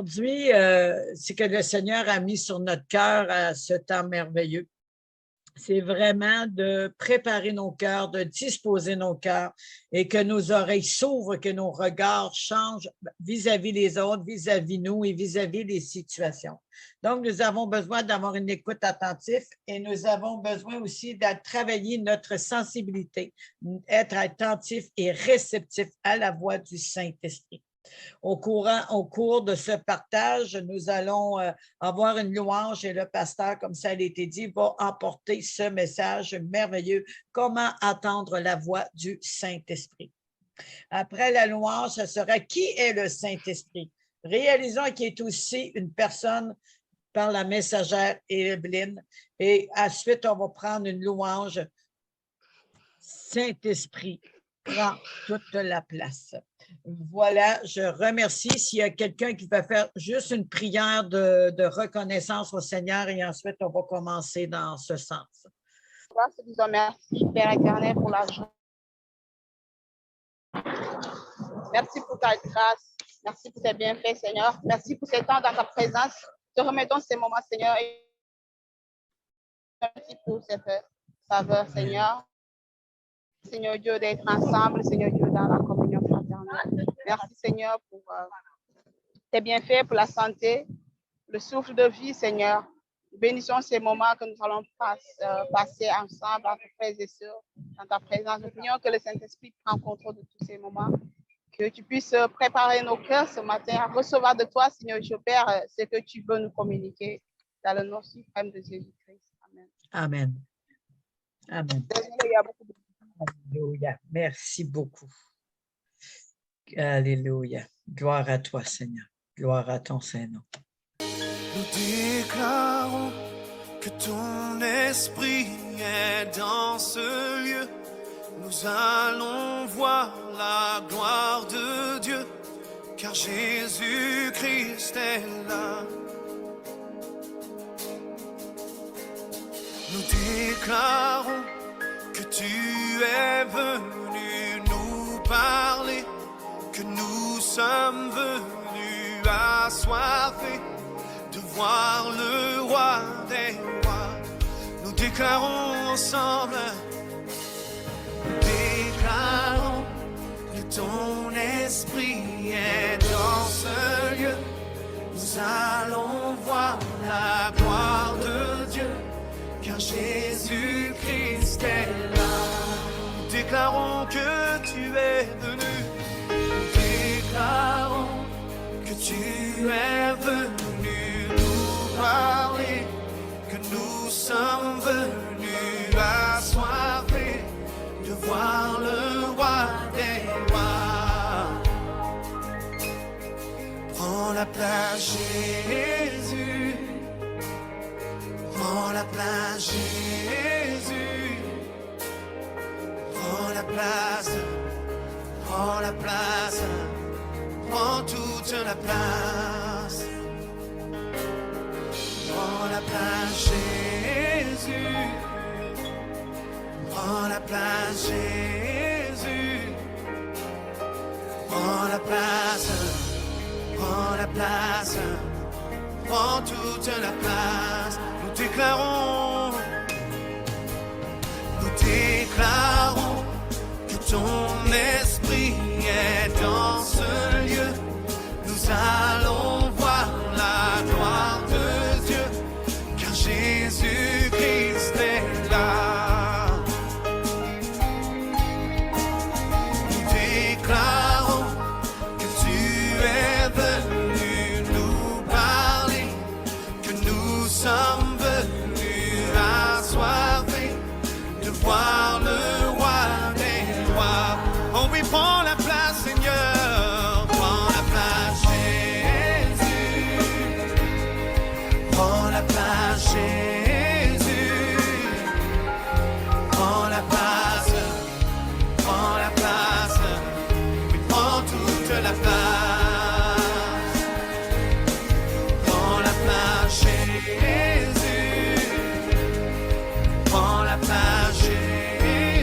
aujourd'hui, c'est que le Seigneur a mis sur notre cœur à ce temps merveilleux. C'est vraiment de préparer nos cœurs, de disposer nos cœurs et que nos oreilles s'ouvrent, que nos regards changent vis-à-vis les autres, vis-à-vis nous et vis-à-vis les situations. Donc, nous avons besoin d'avoir une écoute attentive et nous avons besoin aussi de travailler notre sensibilité, être attentif et réceptif à la voix du Saint-Esprit. Au cours de ce partage, nous allons avoir une louange et le pasteur, comme ça a été dit, va emporter ce message merveilleux, comment attendre la voix du Saint-Esprit. Après la louange, ce sera qui est le Saint-Esprit? Réalisons qu'il est aussi une personne par la messagère Evelyne. Et ensuite, on va prendre une louange. Saint-Esprit prend toute la place. Voilà, je remercie. S'il y a quelqu'un qui va faire juste une prière de reconnaissance au Seigneur et ensuite, on va commencer dans ce sens. Je vous remercie, Père éternel, pour la joie. Merci pour ta grâce. Merci pour tes bienfaits, Seigneur. Merci pour ces temps dans ta présence. Te remettons ces moments, Seigneur. Et merci pour cette faveur, Seigneur. Seigneur Dieu, d'être ensemble, Seigneur Dieu, dans la communion fraternelle. Merci, Seigneur, pour tes bienfaits, pour la santé, le souffle de vie, Seigneur. Bénissons ces moments que nous allons passer ensemble, entre frères et sœurs, dans ta présence. Nous prions que le Saint-Esprit prenne contrôle de tous ces moments, que tu puisses préparer nos cœurs ce matin à recevoir de toi, Seigneur Dieu, Père, ce que tu veux nous communiquer, dans le nom suprême de Jésus-Christ. Amen. Amen. Amen. Désolé, il y a beaucoup de... Alléluia. Merci beaucoup. Alléluia. Gloire à toi, Seigneur. Gloire à ton Saint-Nom. Nous déclarons que ton esprit est dans ce lieu. Nous allons voir la gloire de Dieu, car Jésus-Christ est là. Nous déclarons que tu es venu nous parler, que nous sommes venus assoiffés de voir le roi des rois. Nous déclarons ensemble, nous déclarons que ton esprit est dans ce lieu. Nous allons voir la gloire de Dieu, car Jésus-Christ est là. Nous déclarons que tu es venu. Nous déclarons que tu es venu nous parler, que nous sommes venus assoiffés de voir le roi des rois. Prends la place, Jésus. Prends la place, Jésus. Prends la place, prends la place, prends toute la place. Prends la place, Jésus. Prends la place, Jésus. Prends la place, prends la place, prends toute la place. Nous déclarons que ton esprit est dans ce lieu. Nous allons voir la gloire de Dieu, car Jésus-Christ est là. Nous déclarons que tu es venu nous parler, que nous sommes venus assoiffés de voir le roi des rois. Oh oui, prends la place, Seigneur. Prends la place, Jésus. Prends la place, Jésus. Prends la place. Prends la place. Oui, prends toute la place. Prends la place, Jésus. Prends la place, Jésus.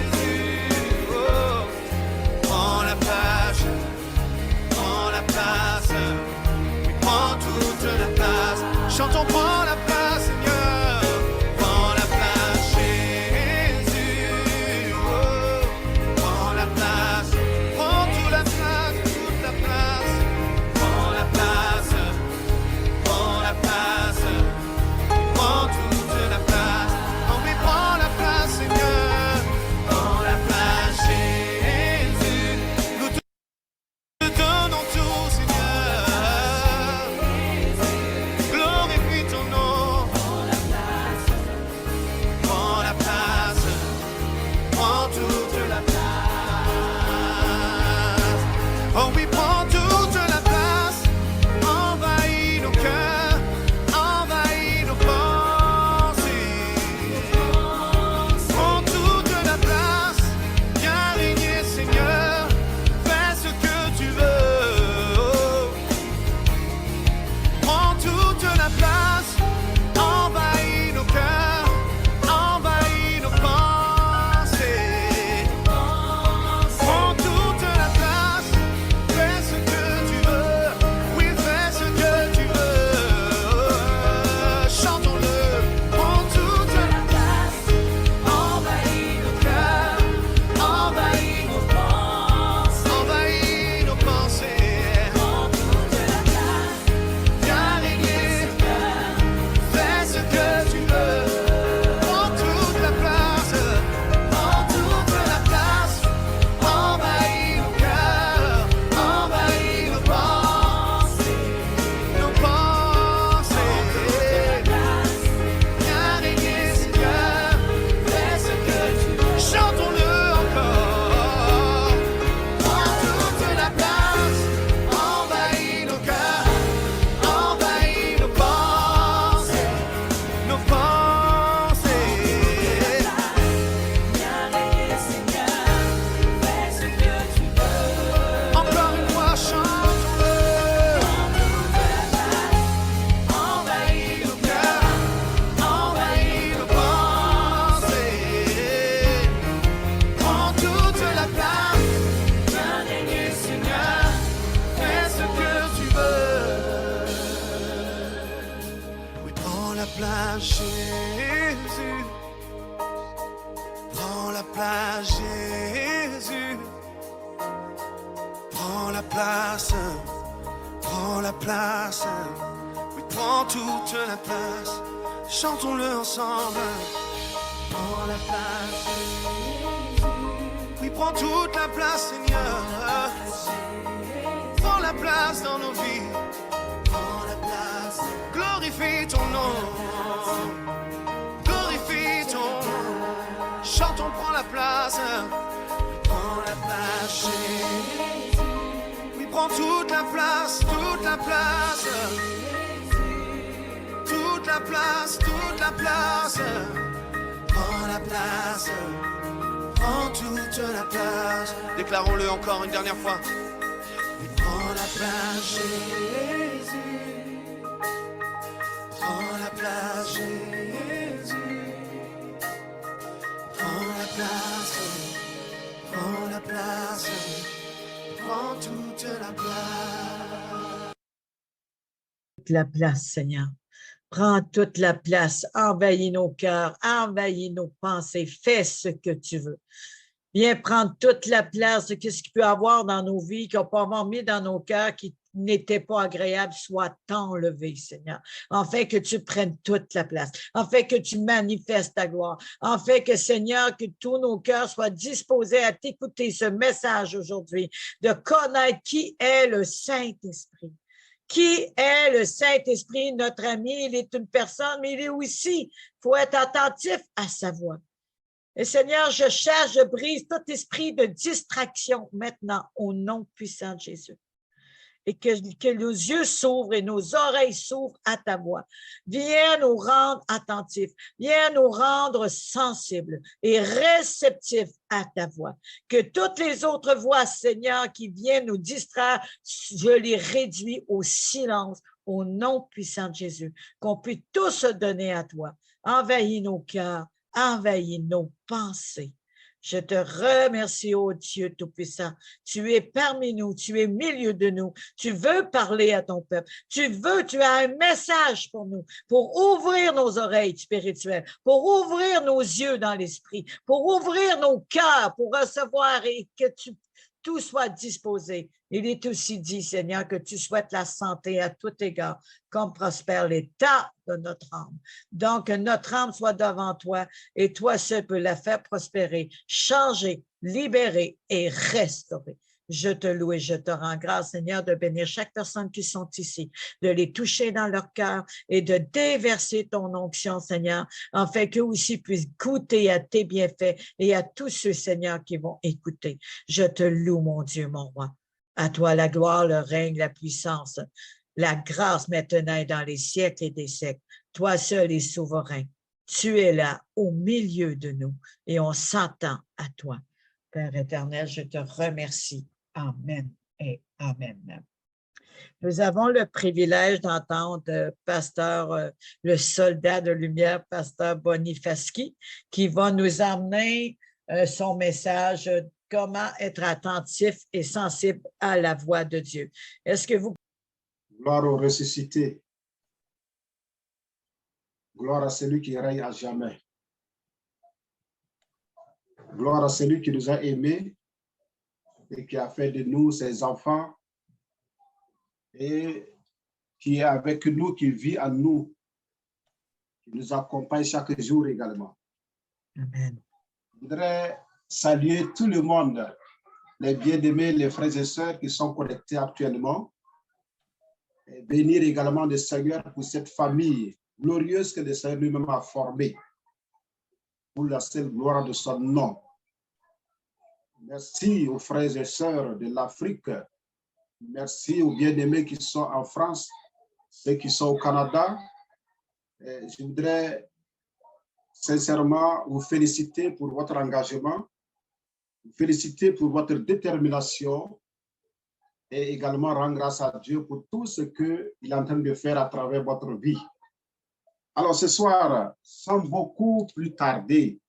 place, Jésus. Prends la place, prends la place. Oui, prends toute la place. Chantons-le ensemble. Prends la place, Jésus. Oui, prends toute la place, Seigneur. Prends la place dans nos vies. Prends la place. Glorifie ton nom. Glorifie ton nom. Chantons, prends la place. Prends la place, Jésus. Oui, prends toute la place, toute la place. Toute la place, toute la place. Prends la place. Prends toute la place. Déclarons-le encore une dernière fois. Oui, prends la place, Jésus. Prends la place, Jésus. Prends la place. Prends la place. Prends toute la place. La place, Seigneur. Prends toute la place, envahis nos cœurs, envahis nos pensées, fais ce que tu veux. Viens prendre toute la place de ce qu'il peut y avoir dans nos vies, qu'on peut avoir mis dans nos cœurs qui n'était pas agréable, soit enlevé, Seigneur. En fait que tu prennes toute la place. En fait que tu manifestes ta gloire. En fait que, Seigneur, que tous nos cœurs soient disposés à t'écouter ce message aujourd'hui, de connaître qui est le Saint-Esprit. Qui est le Saint-Esprit, notre ami? Il est une personne, mais il est aussi, il faut être attentif à sa voix. Et Seigneur, je cherche, je brise tout esprit de distraction maintenant au nom puissant de Jésus. Et que nos yeux s'ouvrent et nos oreilles s'ouvrent à ta voix. Viens nous rendre attentifs, viens nous rendre sensibles et réceptifs à ta voix. Que toutes les autres voix, Seigneur, qui viennent nous distraire, je les réduis au silence, au nom puissant de Jésus. Qu'on puisse tous se donner à toi. Envahis nos cœurs, envahis nos pensées. Je te remercie, ô Dieu Tout-Puissant. Tu es parmi nous, tu es au milieu de nous. Tu veux parler à ton peuple. Tu as un message pour nous, pour ouvrir nos oreilles spirituelles, pour ouvrir nos yeux dans l'esprit, pour ouvrir nos cœurs, pour recevoir et que tout soit disposé. Il est aussi dit, Seigneur, que tu souhaites la santé à tout égard, comme prospère l'état de notre âme. Donc, que notre âme soit devant toi et toi seul peux la faire prospérer, changer, libérer et restaurer. Je te loue et je te rends grâce, Seigneur, de bénir chaque personne qui sont ici, de les toucher dans leur cœur et de déverser ton onction, Seigneur, afin qu'eux aussi puissent goûter à tes bienfaits et à tous ceux, Seigneur, qui vont écouter. Je te loue, mon Dieu, mon roi. À toi la gloire, le règne, la puissance, la grâce maintenant et dans les siècles et des siècles. Toi seul es souverain. Tu es là au milieu de nous et on s'attend à toi. Père éternel, je te remercie. Amen et amen. Nous avons le privilège d'entendre pasteur, le soldat de lumière, pasteur Bonifaski, qui va nous emmener son message, comment être attentif et sensible à la voix de Dieu. Est-ce que vous... Gloire au ressuscité. Gloire à celui qui règne à jamais. Gloire à celui qui nous a aimés et qui a fait de nous ses enfants et qui est avec nous, qui vit en nous, qui nous accompagne chaque jour également. Amen. Je voudrais saluer tout le monde, les bien-aimés, les frères et sœurs qui sont connectés actuellement, et bénir également le Seigneur pour cette famille glorieuse que le Seigneur lui-même a formée, pour la seule gloire de son nom. Merci aux frères et sœurs de l'Afrique. Merci aux bien-aimés qui sont en France, ceux qui sont au Canada. Je voudrais sincèrement vous féliciter pour votre engagement, vous féliciter pour votre détermination et également rendre grâce à Dieu pour tout ce qu'il est en train de faire à travers votre vie. Alors ce soir, sans beaucoup plus tarder,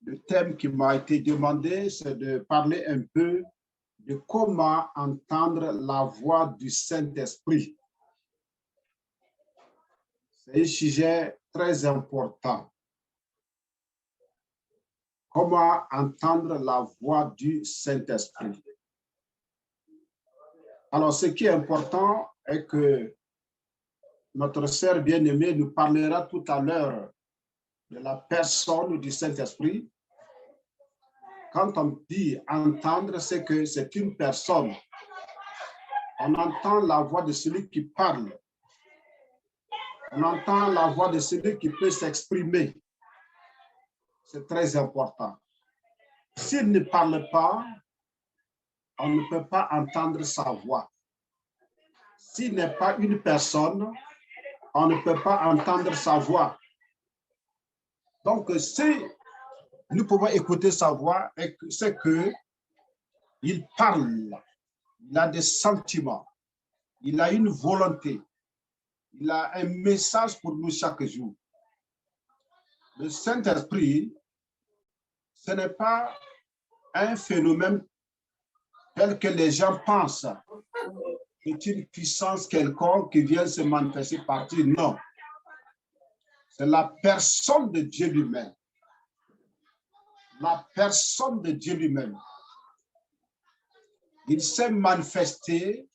le thème qui m'a été demandé, c'est de parler un peu de comment entendre la voix du Saint-Esprit. C'est un sujet très important. Comment entendre la voix du Saint-Esprit? Alors, ce qui est important est que notre sœur bien-aimée nous parlera tout à l'heure de la personne du Saint-Esprit. Quand on dit entendre, c'est que c'est une personne. On entend la voix de celui qui parle. On entend la voix de celui qui peut s'exprimer. C'est très important. S'il ne parle pas, on ne peut pas entendre sa voix. S'il n'est pas une personne, on ne peut pas entendre sa voix. Donc, si nous pouvons écouter sa voix, c'est qu'il parle, il a des sentiments, il a une volonté, il a un message pour nous chaque jour. Le Saint-Esprit, ce n'est pas un phénomène tel que les gens pensent. C'est une puissance quelconque qui vient se manifester partout. Non. C'est la personne de Dieu lui-même. La personne de Dieu lui-même. Il s'est manifesté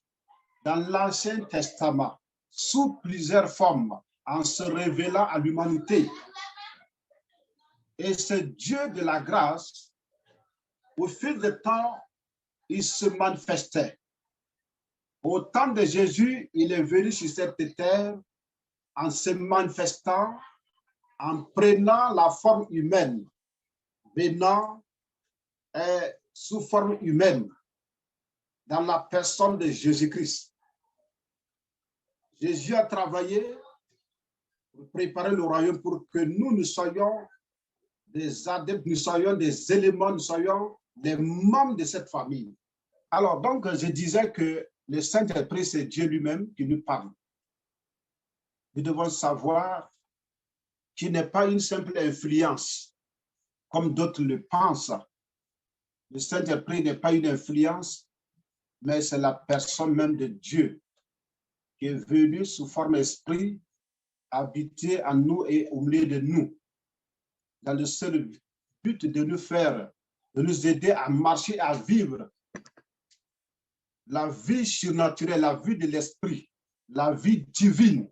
dans l'Ancien Testament sous plusieurs formes en se révélant à l'humanité. Et ce Dieu de la grâce, au fil du temps, il se manifestait. Au temps de Jésus, il est venu sur cette terre en se manifestant, en prenant la forme humaine, venant sous forme humaine dans la personne de Jésus-Christ. Jésus a travaillé pour préparer le royaume pour que nous soyons des adeptes, nous soyons des éléments, nous soyons des membres de cette famille. Alors, donc, je disais que le Saint-Esprit, c'est Dieu lui-même qui nous parle. Nous devons savoir qu'il n'est pas une simple influence, comme d'autres le pensent. Le Saint-Esprit n'est pas une influence, mais c'est la personne même de Dieu qui est venue sous forme esprit, habiter en nous et au milieu de nous, dans le seul but de nous faire, de nous aider à marcher, à vivre la vie surnaturelle, la vie de l'esprit, la vie divine.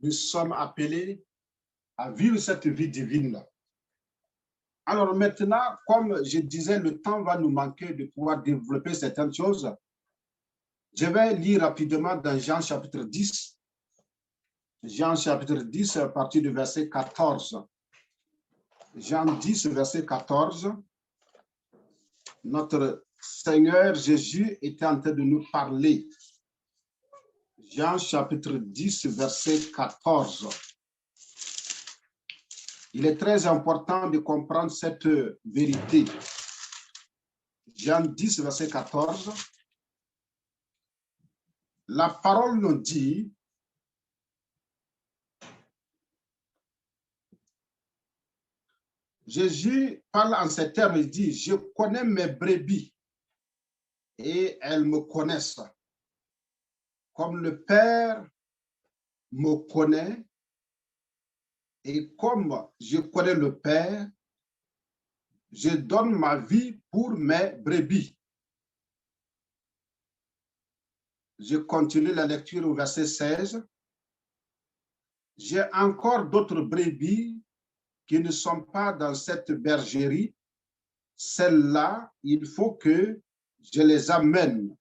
Nous sommes appelés à vivre cette vie divine-là. Alors maintenant, comme je disais, le temps va nous manquer de pouvoir développer certaines choses. Je vais lire rapidement dans Jean chapitre 10. Jean chapitre 10 à partir du verset 14. Jean 10, verset 14. Notre Seigneur Jésus était en train de nous parler. Jean chapitre 10, verset 14. Il est très important de comprendre cette vérité. Jean 10, verset 14. La parole nous dit, Jésus parle en ces termes, il dit, je connais mes brebis et elles me connaissent. Comme le Père me connaît et comme je connais le Père, je donne ma vie pour mes brebis. Je continue la lecture au verset 16. J'ai encore d'autres brebis qui ne sont pas dans cette bergerie. Celles-là, il faut que je les amène.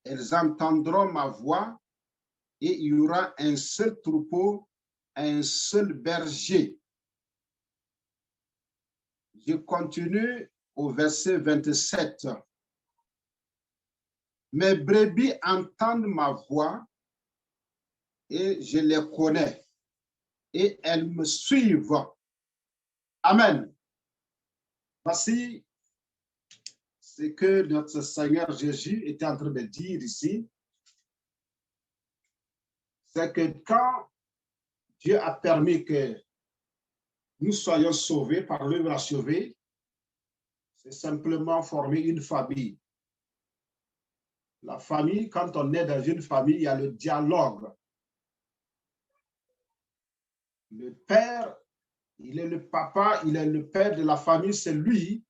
Elles entendront ma voix et il y aura un seul troupeau, un seul berger. Je continue au verset 27. Mes brebis entendent ma voix et je les connais et elles me suivent. Amen. Voici ce que notre Seigneur Jésus était en train de dire ici. C'est que quand Dieu a permis que nous soyons sauvés par l'œuvre achevée, c'est simplement former une famille. La famille, quand on est dans une famille, il y a le dialogue. Le père Il est le papa, il est le père de la famille, c'est lui.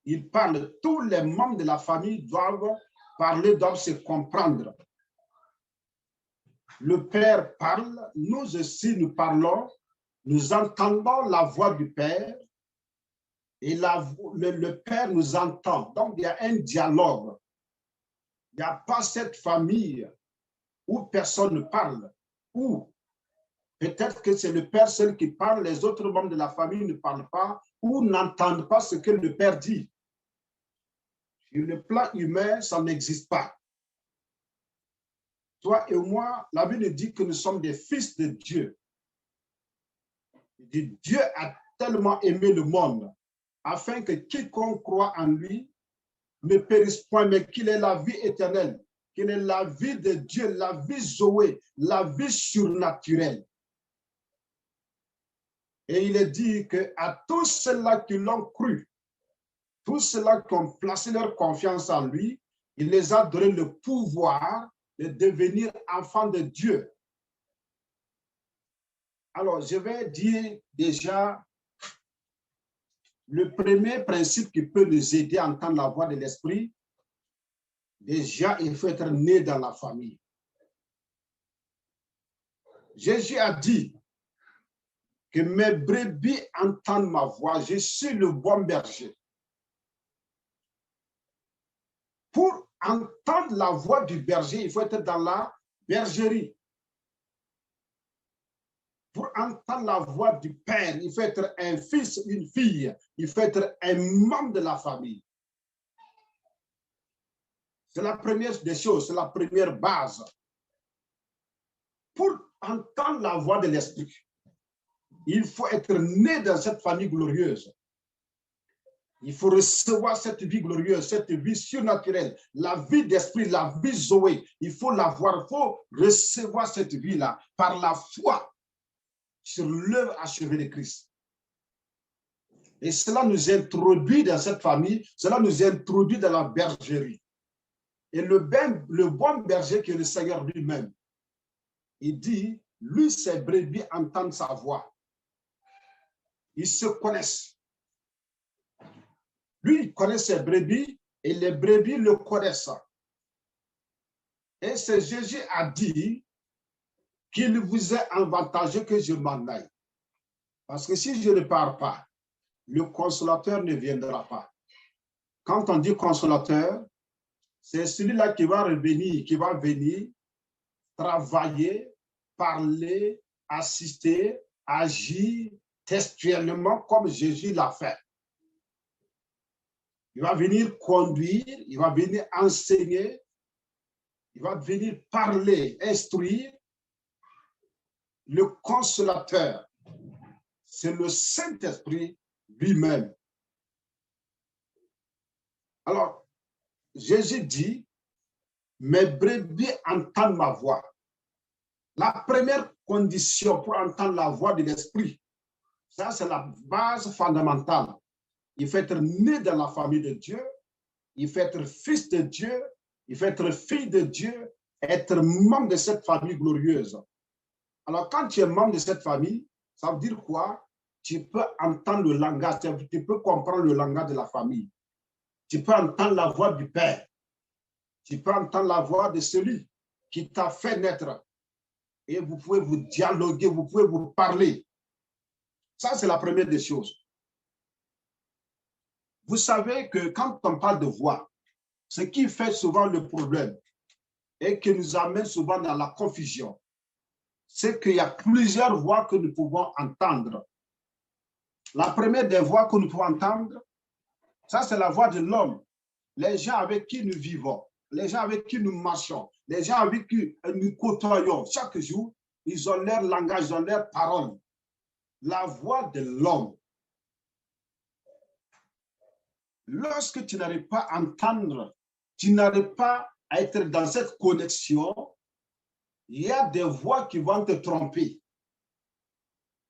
Il parle, tous les membres de la famille doivent parler, doivent se comprendre. Le père parle, nous aussi nous parlons, nous entendons la voix du père et le père nous entend. Donc il y a un dialogue. Il n'y a pas cette famille où personne ne parle, où peut-être que c'est le père seul qui parle, les autres membres de la famille ne parlent pas ou n'entendent pas ce que le père dit. Sur le plan humain, ça n'existe pas. Toi et moi, la Bible dit que nous sommes des fils de Dieu. Dieu a tellement aimé le monde afin que quiconque croit en lui ne périsse point, mais qu'il ait la vie éternelle, qu'il ait la vie de Dieu, la vie Zoé, la vie surnaturelle. Et il est dit qu'à tous ceux-là qui l'ont cru, tous ceux-là qui ont placé leur confiance en lui, il les a donné le pouvoir de devenir enfants de Dieu. Alors, je vais dire déjà le premier principe qui peut nous aider à entendre la voix de l'Esprit. Déjà, il faut être né dans la famille. Jésus a dit que mes brebis entendent ma voix. Je suis le bon berger. Pour entendre la voix du berger, il faut être dans la bergerie. Pour entendre la voix du père, il faut être un fils, une fille. Il faut être un membre de la famille. C'est la première des choses, c'est la première base. Pour entendre la voix de l'Esprit, il faut être né dans cette famille glorieuse. Il faut recevoir cette vie glorieuse, cette vie surnaturelle, la vie d'esprit, la vie Zoé. Il faut l'avoir, il faut recevoir cette vie-là par la foi sur l'œuvre achevée de Christ. Et cela nous introduit dans cette famille, cela nous introduit dans la bergerie. Et le bon berger qui est le Seigneur lui-même, il dit, lui, ses brebis entendent sa voix. Ils se connaissent. Lui, il connaît ses brebis et les brebis le connaissent. Et c'est Jésus a dit qu'il vous est avantageux que je m'en aille. Parce que si je ne pars pas, le consolateur ne viendra pas. Quand on dit consolateur, c'est celui-là qui va revenir, qui va venir travailler, parler, assister, agir textuellement comme Jésus l'a fait. Il va venir conduire, il va venir enseigner, il va venir parler, instruire. Le consolateur, c'est le Saint-Esprit lui-même. Alors, Jésus dit, mes brebis entendent ma voix. La première condition pour entendre la voix de l'Esprit, ça c'est la base fondamentale. Il faut être né dans la famille de Dieu, il faut être fils de Dieu, il faut être fille de Dieu, être membre de cette famille glorieuse. Alors, quand tu es membre de cette famille, ça veut dire quoi? Tu peux entendre le langage, tu peux comprendre le langage de la famille. Tu peux entendre la voix du Père. Tu peux entendre la voix de celui qui t'a fait naître. Et vous pouvez vous dialoguer, vous pouvez vous parler. Ça, c'est la première des choses. Vous savez que quand on parle de voix, ce qui fait souvent le problème et qui nous amène souvent dans la confusion, c'est qu'il y a plusieurs voix que nous pouvons entendre. La première des voix que nous pouvons entendre, ça c'est la voix de l'homme. Les gens avec qui nous vivons, les gens avec qui nous marchons, les gens avec qui nous côtoyons chaque jour, ils ont leur langage, ils ont leur parole. La voix de l'homme. Lorsque tu n'arrives pas à entendre, tu n'arrives pas à être dans cette connexion, il y a des voix qui vont te tromper.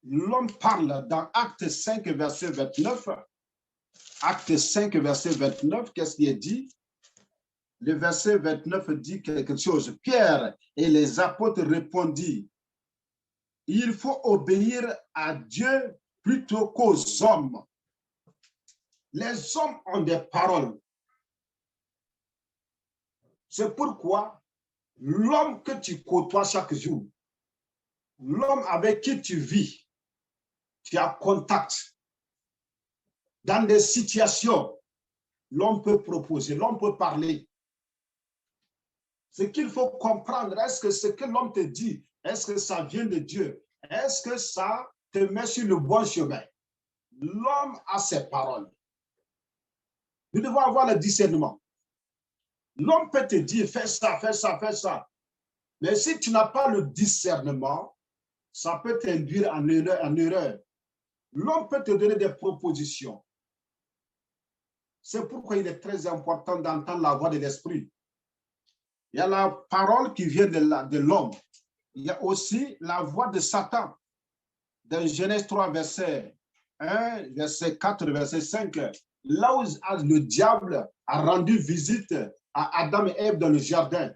L'homme parle dans Acte 5, verset 29. Acte 5, verset 29, qu'est-ce qui est dit? Le verset 29 dit quelque chose. Pierre et les apôtres répondirent, il faut obéir à Dieu plutôt qu'aux hommes. Les hommes ont des paroles. C'est pourquoi l'homme que tu côtoies chaque jour, l'homme avec qui tu vis, tu as contact. Dans des situations, l'homme peut proposer, l'homme peut parler. Ce qu'il faut comprendre, est-ce que ce que l'homme te dit, est-ce que ça vient de Dieu? Est-ce que ça te met sur le bon chemin? L'homme a ses paroles. Nous devons avoir le discernement. L'homme peut te dire, fais ça, fais ça, fais ça. Mais si tu n'as pas le discernement, ça peut t'induire en erreur. L'homme peut te donner des propositions. C'est pourquoi il est très important d'entendre la voix de l'esprit. Il y a la parole qui vient de l'homme. Il y a aussi la voix de Satan. Dans Genèse 3, verset 1, verset 4, verset 5, là où le diable a rendu visite à Adam et Ève dans le jardin.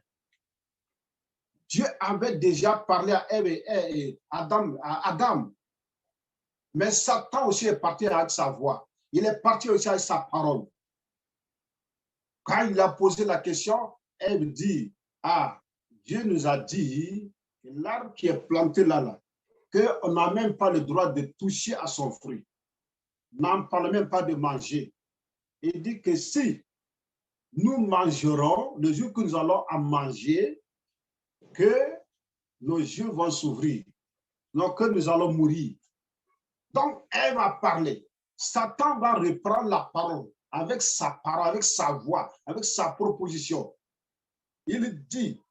Dieu avait déjà parlé à Ève et à Adam. Mais Satan aussi est parti avec sa voix. Il est parti aussi avec sa parole. Quand il a posé la question, Ève dit, ah, Dieu nous a dit que l'arbre qui est planté là, qu'on n'a même pas le droit de toucher à son fruit. N'en parle même pas de manger. Il dit que si nous mangerons, le jour que nous allons en manger, que nos yeux vont s'ouvrir, donc que nous allons mourir. Donc, elle va parler. Satan va reprendre la parole, avec sa voix, avec sa proposition. Il dit,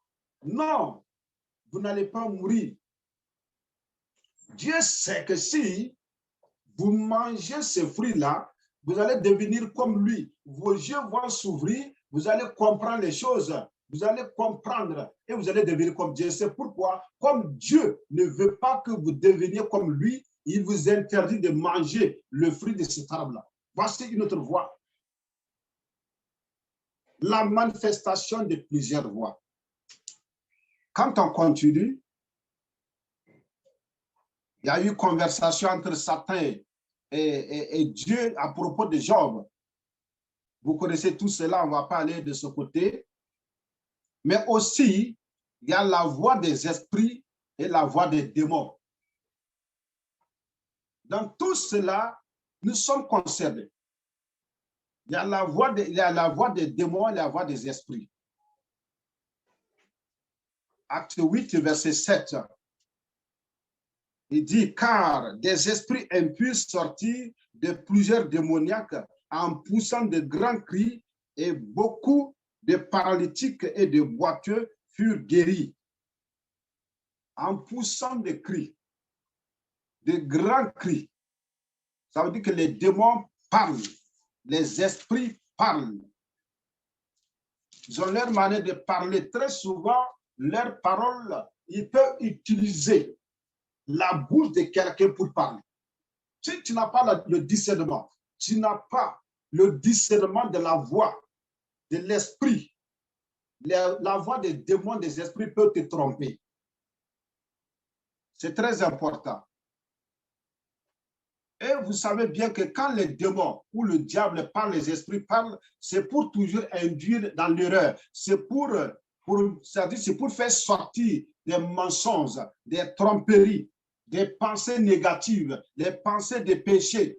non, vous n'allez pas mourir. Dieu sait que si vous mangez ce fruit-là, vous allez devenir comme lui. Vos yeux vont s'ouvrir, vous allez comprendre les choses, vous allez comprendre et vous allez devenir comme Dieu. C'est pourquoi, comme Dieu ne veut pas que vous deveniez comme lui, il vous interdit de manger le fruit de cet arbre-là. Voici une autre voie. La manifestation de plusieurs voies. Quand on continue, il y a eu conversation entre Satan et Dieu à propos de Job. Vous connaissez tout cela, on ne va pas aller de ce côté. Mais aussi, il y a la voix des esprits et la voix des démons. Dans tout cela, nous sommes concernés. Il y a la voix des démons et la voix des esprits. Acte 8, verset 7. Il dit, car des esprits impurs sortirent de plusieurs démoniaques en poussant de grands cris et beaucoup de paralytiques et de boiteux furent guéris. En poussant des cris, de grands cris. Ça veut dire que les démons parlent, les esprits parlent. Ils ont leur manière de parler. Très souvent, leurs paroles, ils peuvent utiliser la bouche de quelqu'un pour parler. Si tu n'as pas le discernement, tu n'as pas le discernement de la voix, de l'esprit, la voix des démons, des esprits peut te tromper. C'est très important. Et vous savez bien que quand les démons ou le diable parle, les esprits parlent, c'est pour toujours induire dans l'erreur. C'est pour faire sortir des mensonges, des tromperies, des pensées négatives, des pensées de péché.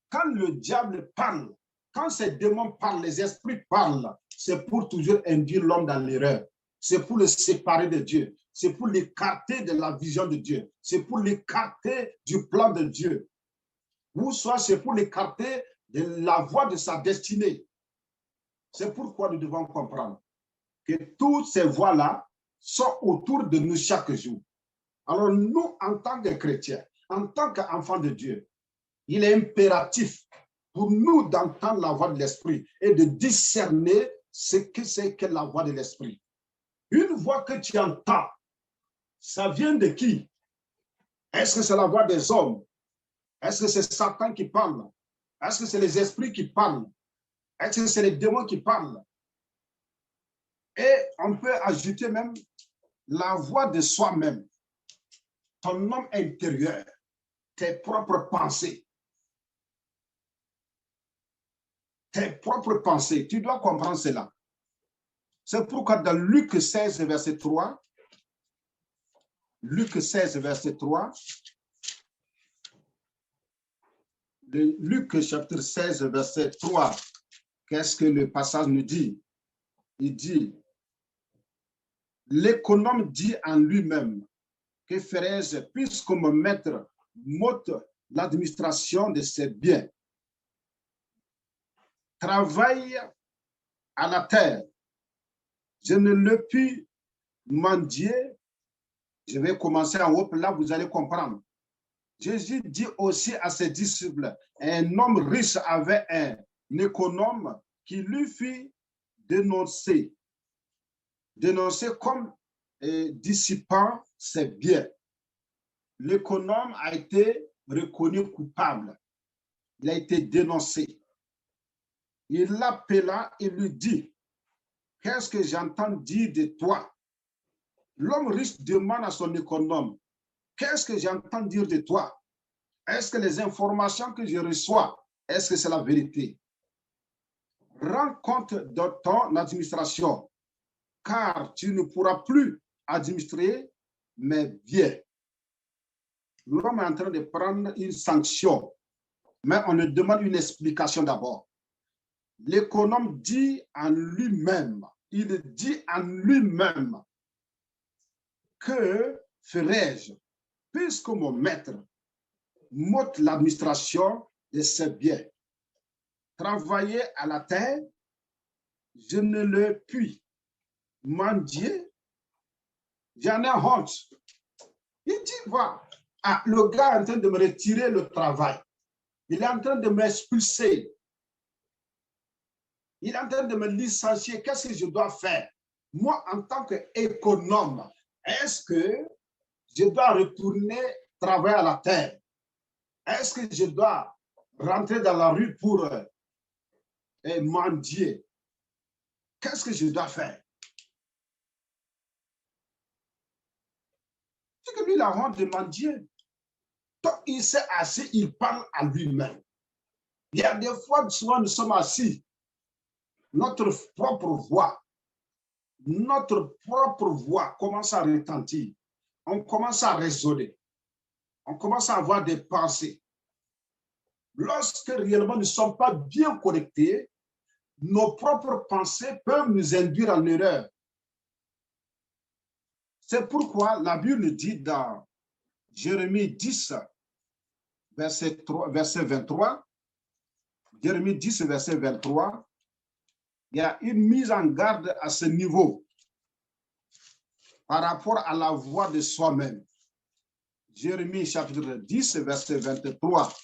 Quand le diable parle, quand ces démons parlent, les esprits parlent, c'est pour toujours induire l'homme dans l'erreur. C'est pour le séparer de Dieu. C'est pour l'écarter de la vision de Dieu. C'est pour l'écarter du plan de Dieu. Ou soit c'est pour l'écarter de la voie de sa destinée. C'est pourquoi nous devons comprendre que toutes ces voies-là sont autour de nous chaque jour. Alors nous, en tant que chrétiens, en tant qu'enfants de Dieu, il est impératif pour nous d'entendre la voix de l'esprit et de discerner ce que c'est que la voix de l'esprit. Une voix que tu entends, ça vient de qui? Est-ce que c'est la voix des hommes? Est-ce que c'est Satan qui parle? Est-ce que c'est les esprits qui parlent? Est-ce que c'est les démons qui parlent? Et on peut ajouter même la voix de soi-même, ton homme intérieur, tes propres pensées. Tes propres pensées. Tu dois comprendre cela. C'est pourquoi dans Luc 16, verset 3, Luc 16, verset 3, Luc chapitre 16, verset 3, qu'est-ce que le passage nous dit? Il dit, l'économe dit en lui-même, que ferais-je puisque mon maître m'ôte l'administration de ses biens? Travaille à la terre. Je ne le puis mendier. Je vais commencer en haut, là vous allez comprendre. Jésus dit aussi à ses disciples, un homme riche avait un économe qui lui fit dénoncer comme dissipant ses biens. L'économe a été reconnu coupable. Il a été dénoncé. Il l'appela et lui dit, qu'est-ce que j'entends dire de toi? L'homme riche demande à son économe, qu'est-ce que j'entends dire de toi? Est-ce que les informations que je reçois, est-ce que c'est la vérité? Rends compte de ton administration, car tu ne pourras plus administrer mes biens. L'homme est en train de prendre une sanction, mais on lui demande une explication d'abord. L'économe dit en lui-même, il dit en lui-même, que ferais-je puisque mon maître m'ôte l'administration de ses biens? Travailler à la terre, je ne le puis mendier, j'en ai honte. Il dit, voilà, le gars est en train de me retirer le travail. Il est en train de m'expulser. Il est en train de me licencier. Qu'est-ce que je dois faire? Moi, en tant qu'économe, est-ce que je dois retourner travailler à la terre? Est-ce que je dois rentrer dans la rue pour mendier? Qu'est-ce que je dois faire? C'est que lui, il a honte de mendier. Donc, il s'est assis, il parle à lui-même. Il y a des fois, souvent, nous sommes assis. Notre propre voix commence à retentir. On commence à raisonner. On commence à avoir des pensées. Lorsque réellement nous ne sommes pas bien connectés, nos propres pensées peuvent nous induire en erreur. C'est pourquoi la Bible nous dit dans Jérémie 10, verset 23, Jérémie 10, verset 23, il y a une mise en garde à ce niveau par rapport à la voix de soi-même. Jérémie chapitre 10, verset 23.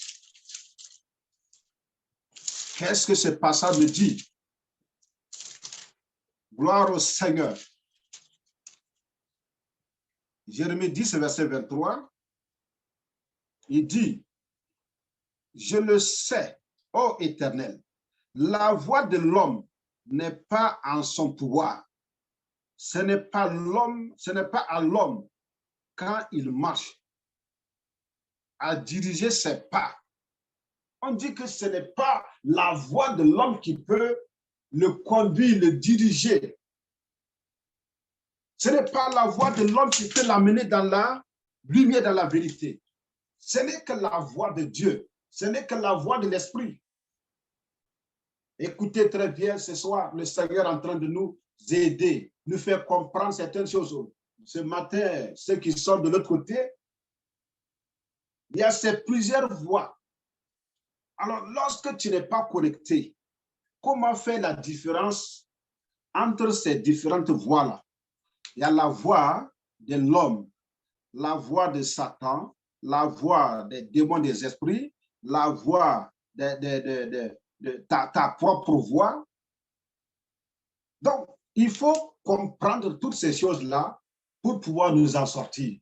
Qu'est-ce que ce passage me dit? Gloire au Seigneur. Jérémie 10, verset 23. Il dit, je le sais, ô Éternel, la voix de l'homme n'est pas en son pouvoir. Ce n'est pas à l'homme quand il marche à diriger ses pas. On dit que ce n'est pas la voix de l'homme qui peut le conduire, le diriger. Ce n'est pas la voix de l'homme qui peut l'amener dans la lumière, dans la vérité. Ce n'est que la voix de Dieu. Ce n'est que la voix de l'Esprit. Écoutez très bien ce soir, le Seigneur est en train de nous aider, nous faire comprendre certaines choses. Ce matin, ceux qui sont de l'autre côté, il y a ces plusieurs voix. Alors, lorsque tu n'es pas connecté, comment faire la différence entre ces différentes voix-là? Il y a la voix de l'homme, la voix de Satan, la voix des démons des esprits, la voix de ta propre voix. Donc, il faut comprendre toutes ces choses-là pour pouvoir nous en sortir.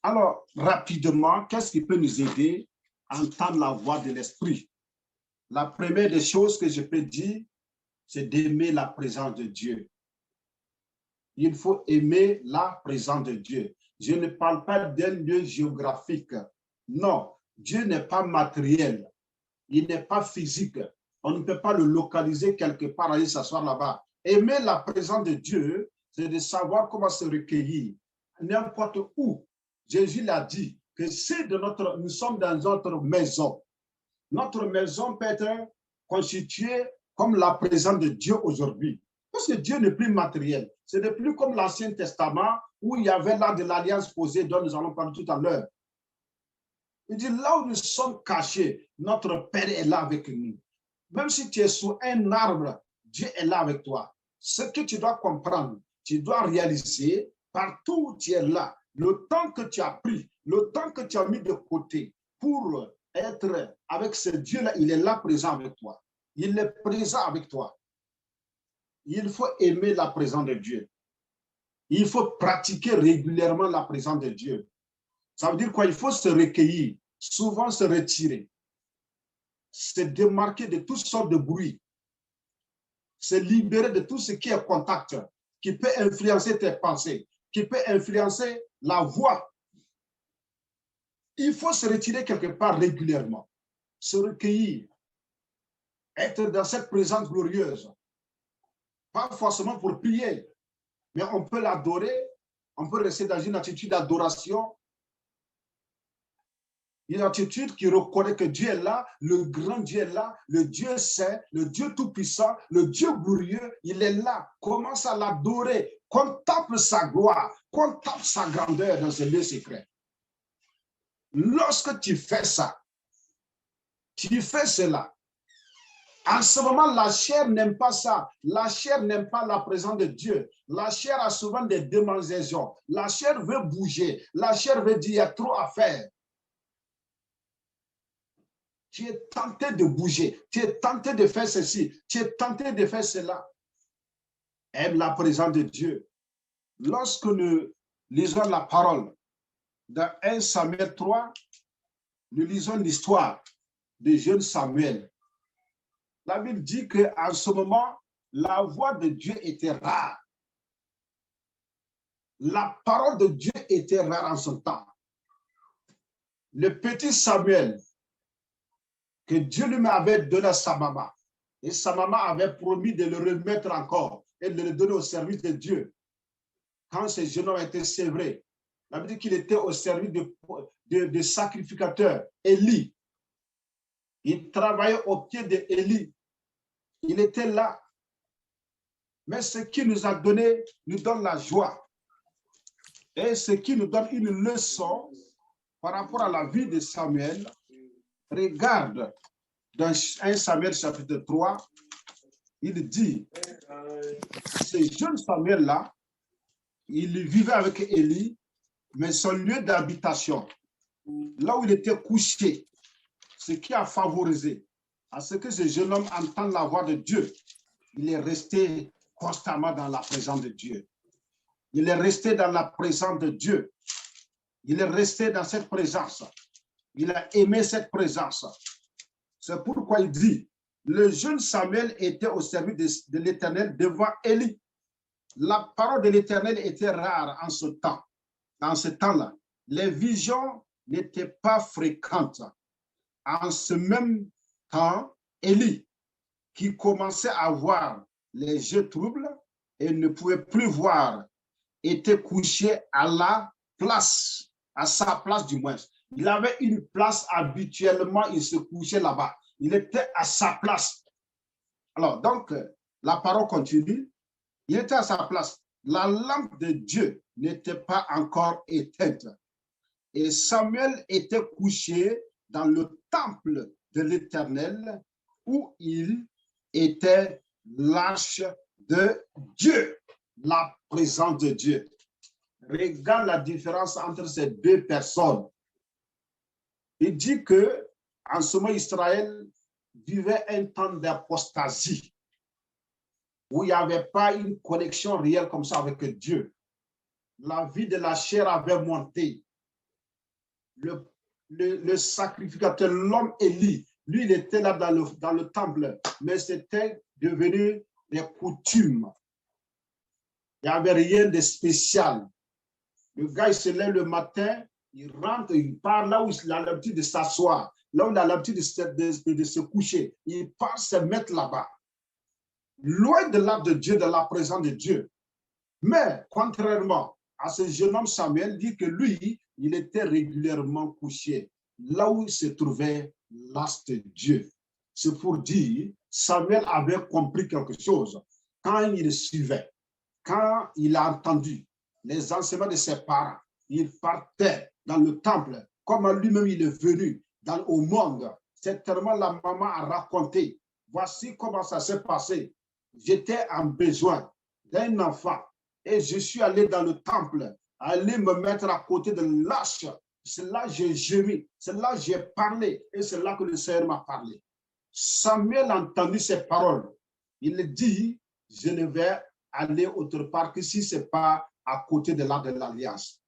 Alors, rapidement, qu'est-ce qui peut nous aider à entendre la voix de l'Esprit? La première des choses que je peux dire, c'est d'aimer la présence de Dieu. Il faut aimer la présence de Dieu. Je ne parle pas d'un lieu géographique. Non, Dieu n'est pas matériel. Il n'est pas physique. On ne peut pas le localiser quelque part, aller s'asseoir là-bas. Aimer la présence de Dieu, c'est de savoir comment se recueillir. N'importe où. Jésus l'a dit que c'est nous sommes dans notre maison. Notre maison peut être constituée comme la présence de Dieu aujourd'hui. Parce que Dieu n'est plus matériel. Ce n'est plus comme l'Ancien Testament où il y avait là de l'alliance posée dont nous allons parler tout à l'heure. Il dit là où nous sommes cachés, notre Père est là avec nous. Même si tu es sous un arbre, Dieu est là avec toi. Ce que tu dois comprendre, tu dois réaliser partout où tu es là, le temps que tu as pris, le temps que tu as mis de côté pour être avec ce Dieu-là, il est là présent avec toi. Il est présent avec toi. Il faut aimer la présence de Dieu. Il faut pratiquer régulièrement la présence de Dieu. Ça veut dire quoi? Il faut se recueillir, souvent se retirer, se démarquer de toutes sortes de bruits, se libérer de tout ce qui est contact, qui peut influencer tes pensées, qui peut influencer la voix. Il faut se retirer quelque part régulièrement, se recueillir, être dans cette présence glorieuse. Pas forcément pour prier, mais on peut l'adorer, on peut rester dans une attitude d'adoration, une attitude qui reconnaît que Dieu est là, le grand Dieu est là, le Dieu saint, le Dieu tout-puissant, le Dieu glorieux, il est là. Commence à l'adorer, contemple sa gloire, contemple sa grandeur dans ce lieu secret. Lorsque tu fais ça, tu fais cela, en ce moment, la chair n'aime pas ça. La chair n'aime pas la présence de Dieu. La chair a souvent des démangeaisons. La chair veut bouger. La chair veut dire, il y a trop à faire. Tu es tenté de bouger. Tu es tenté de faire ceci. Tu es tenté de faire cela. Aime la présence de Dieu. Lorsque nous lisons la parole dans 1 Samuel 3, nous lisons l'histoire de jeune Samuel. La Bible dit qu'en ce moment, la voix de Dieu était rare. La parole de Dieu était rare en ce temps. Le petit Samuel, que Dieu lui avait donné à sa maman, et sa maman avait promis de le remettre encore et de le donner au service de Dieu. Quand ce jeune homme était sévré, la Bible dit qu'il était au service de sacrificateur, Élie. Il travaillait au pied d'Élie. Il était là. Mais ce qui nous a donné, nous donne la joie. Et ce qui nous donne une leçon par rapport à la vie de Samuel, regarde dans 1 Samuel chapitre 3, il dit, ce jeune Samuel-là, il vivait avec Élie, mais son lieu d'habitation, là où il était couché, ce qui a favorisé à ce que ce jeune homme entende la voix de Dieu, il est resté constamment dans la présence de Dieu. Il est resté dans la présence de Dieu. Il est resté dans cette présence. Il a aimé cette présence. C'est pourquoi il dit, le jeune Samuel était au service de l'Éternel devant Élie. La parole de l'Éternel était rare en ce temps. Dans ce temps-là, les visions n'étaient pas fréquentes. En ce même temps, Élie, qui commençait à voir les yeux troubles et ne pouvait plus voir, était couché à la place, à sa place du moins. Il avait une place habituellement, il se couchait là-bas. Il était à sa place. Alors, donc, la parole continue. Il était à sa place. La lampe de Dieu n'était pas encore éteinte. Et Samuel était couché dans le temple de l'Éternel où il était l'arche de Dieu, la présence de Dieu. Regarde la différence entre ces deux personnes. Il dit que en ce moment, Israël vivait un temps d'apostasie où il n'y avait pas une connexion réelle comme ça avec Dieu. La vie de la chair avait monté. Le sacrificateur, l'homme Élie, lui, il était là dans le temple, mais c'était devenu des coutumes. Il n'y avait rien de spécial. Le gars, il se lève le matin, Il rentre, il part là où il a l'habitude de s'asseoir, là où il a l'habitude de se coucher. Il part se mettre là-bas, loin de l'arbre de Dieu, de la présence de Dieu. Mais contrairement à ce jeune homme Samuel, dit que lui, il était régulièrement couché là où se trouvait l'as de Dieu. C'est pour dire, Samuel avait compris quelque chose quand il suivait, quand il a entendu les enseignements de ses parents. Il partait dans le temple, comme lui-même il est venu au monde. C'est tellement la maman a raconté. Voici comment ça s'est passé. J'étais en besoin d'un enfant et je suis allé dans le temple, aller me mettre à côté de l'arche. C'est là que j'ai gémi, c'est là que j'ai parlé et c'est là que le Seigneur m'a parlé. Samuel a entendu ces paroles. Il dit, je ne vais aller autre part que si ce n'est pas à côté de l'arbre de l'Alliance.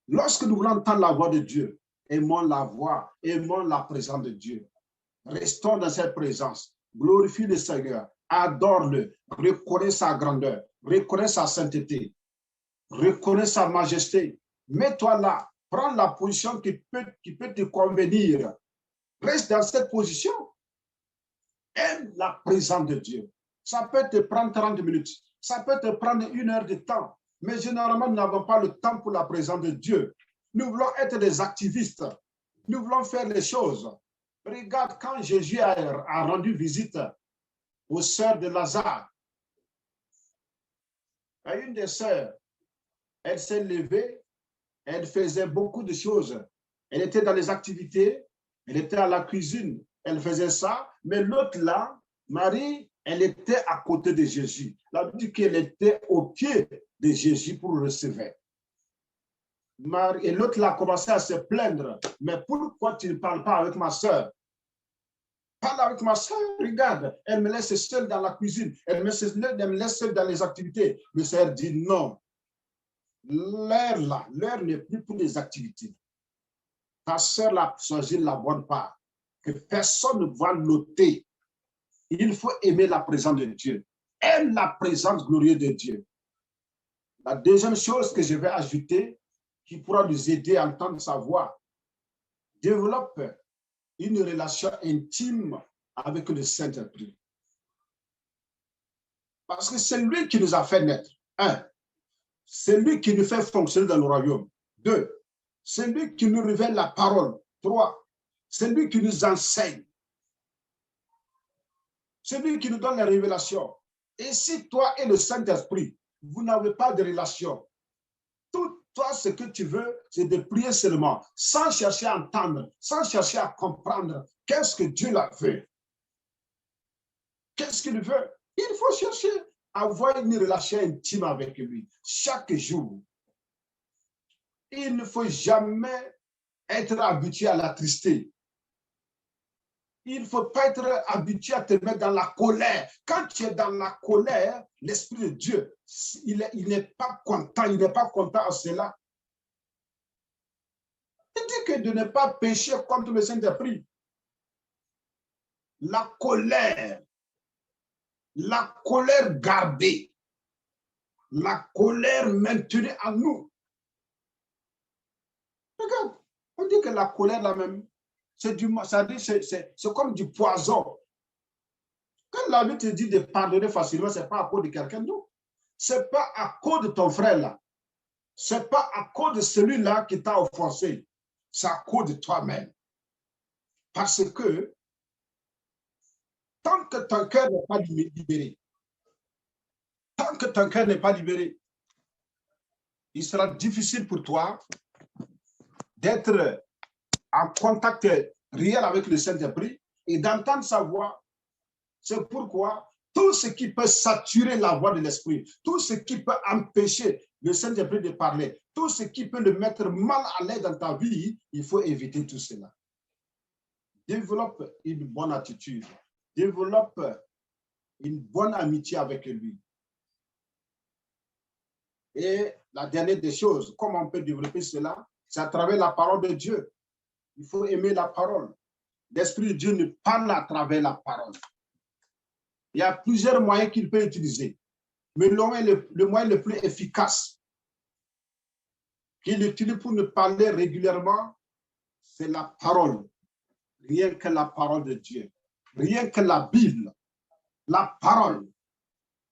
Lorsque nous voulons entendre la voix de Dieu, aimons la voix, aimons la présence de Dieu. Restons dans cette présence. Glorifie le Seigneur, adore-le, reconnais sa grandeur, reconnais sa sainteté, reconnais sa majesté. Mets-toi là, prends la position qui peut te convenir. Reste dans cette position. Aime la présence de Dieu. Ça peut te prendre 30 minutes, ça peut te prendre 1 heure de temps. Mais généralement, nous n'avons pas le temps pour la présence de Dieu. Nous voulons être des activistes. Nous voulons faire les choses. Regarde, quand Jésus a rendu visite aux sœurs de Lazare, à une des sœurs, elle s'est levée, elle faisait beaucoup de choses. Elle était dans les activités, elle était à la cuisine, elle faisait ça. Mais l'autre là, Marie, elle était à côté de Jésus. La Bible dit qu'elle était au pied de Jésus pour le recevoir. Et l'autre là a commencé à se plaindre. Mais pourquoi tu ne parles pas avec ma soeur? Parle avec ma soeur, regarde, elle me laisse seule dans la cuisine, elle me laisse seule dans les activités. Le Seigneur dit non. L'heure n'est plus pour les activités. Ta soeur a choisi la bonne part, que personne ne va noter. Il faut aimer la présence de Dieu. Aime la présence glorieuse de Dieu. La deuxième chose que je vais ajouter, qui pourra nous aider à entendre sa voix, développe une relation intime avec le Saint-Esprit. Parce que c'est lui qui nous a fait naître. 1. C'est lui qui nous fait fonctionner dans le royaume. 2. C'est lui qui nous révèle la parole. 3. C'est lui qui nous enseigne. C'est lui qui nous donne la révélation. Et si toi et le Saint-Esprit, vous n'avez pas de relation, toi, ce que tu veux, c'est de prier seulement, sans chercher à entendre, sans chercher à comprendre qu'est-ce que Dieu l'a fait. Qu'est-ce qu'il veut? Il faut chercher à avoir une relation intime avec lui, chaque jour. Il ne faut jamais être habitué à la tristesse. Il ne faut pas être habitué à te mettre dans la colère. Quand tu es dans la colère, l'Esprit de Dieu, il n'est pas content. Il n'est pas content à cela. Il dit que de ne pas pécher contre le Saint-Esprit. La colère gardée, la colère maintenue en nous. Regarde, on dit que la colère là même, c'est comme du poison. Quand la Bible te dit de pardonner facilement, ce n'est pas à cause de quelqu'un d'autre. Ce n'est pas à cause de ton frère là. Ce n'est pas à cause de celui-là qui t'a offensé. C'est à cause de toi-même. Parce que tant que ton cœur n'est pas libéré, il sera difficile pour toi d'être en contact réel avec le Saint-Esprit et d'entendre sa voix. C'est pourquoi tout ce qui peut saturer la voix de l'Esprit, tout ce qui peut empêcher le Saint-Esprit de parler, tout ce qui peut le mettre mal à l'aise dans ta vie, il faut éviter tout cela. Développe une bonne attitude, développe une bonne amitié avec lui. Et la dernière des choses, comment on peut développer cela? C'est à travers la parole de Dieu. Il faut aimer la parole. L'Esprit de Dieu nous parle à travers la parole. Il y a plusieurs moyens qu'il peut utiliser. Mais le moyen le plus efficace qu'il utilise pour nous parler régulièrement, c'est la parole. Rien que la parole de Dieu. Rien que la Bible. La parole.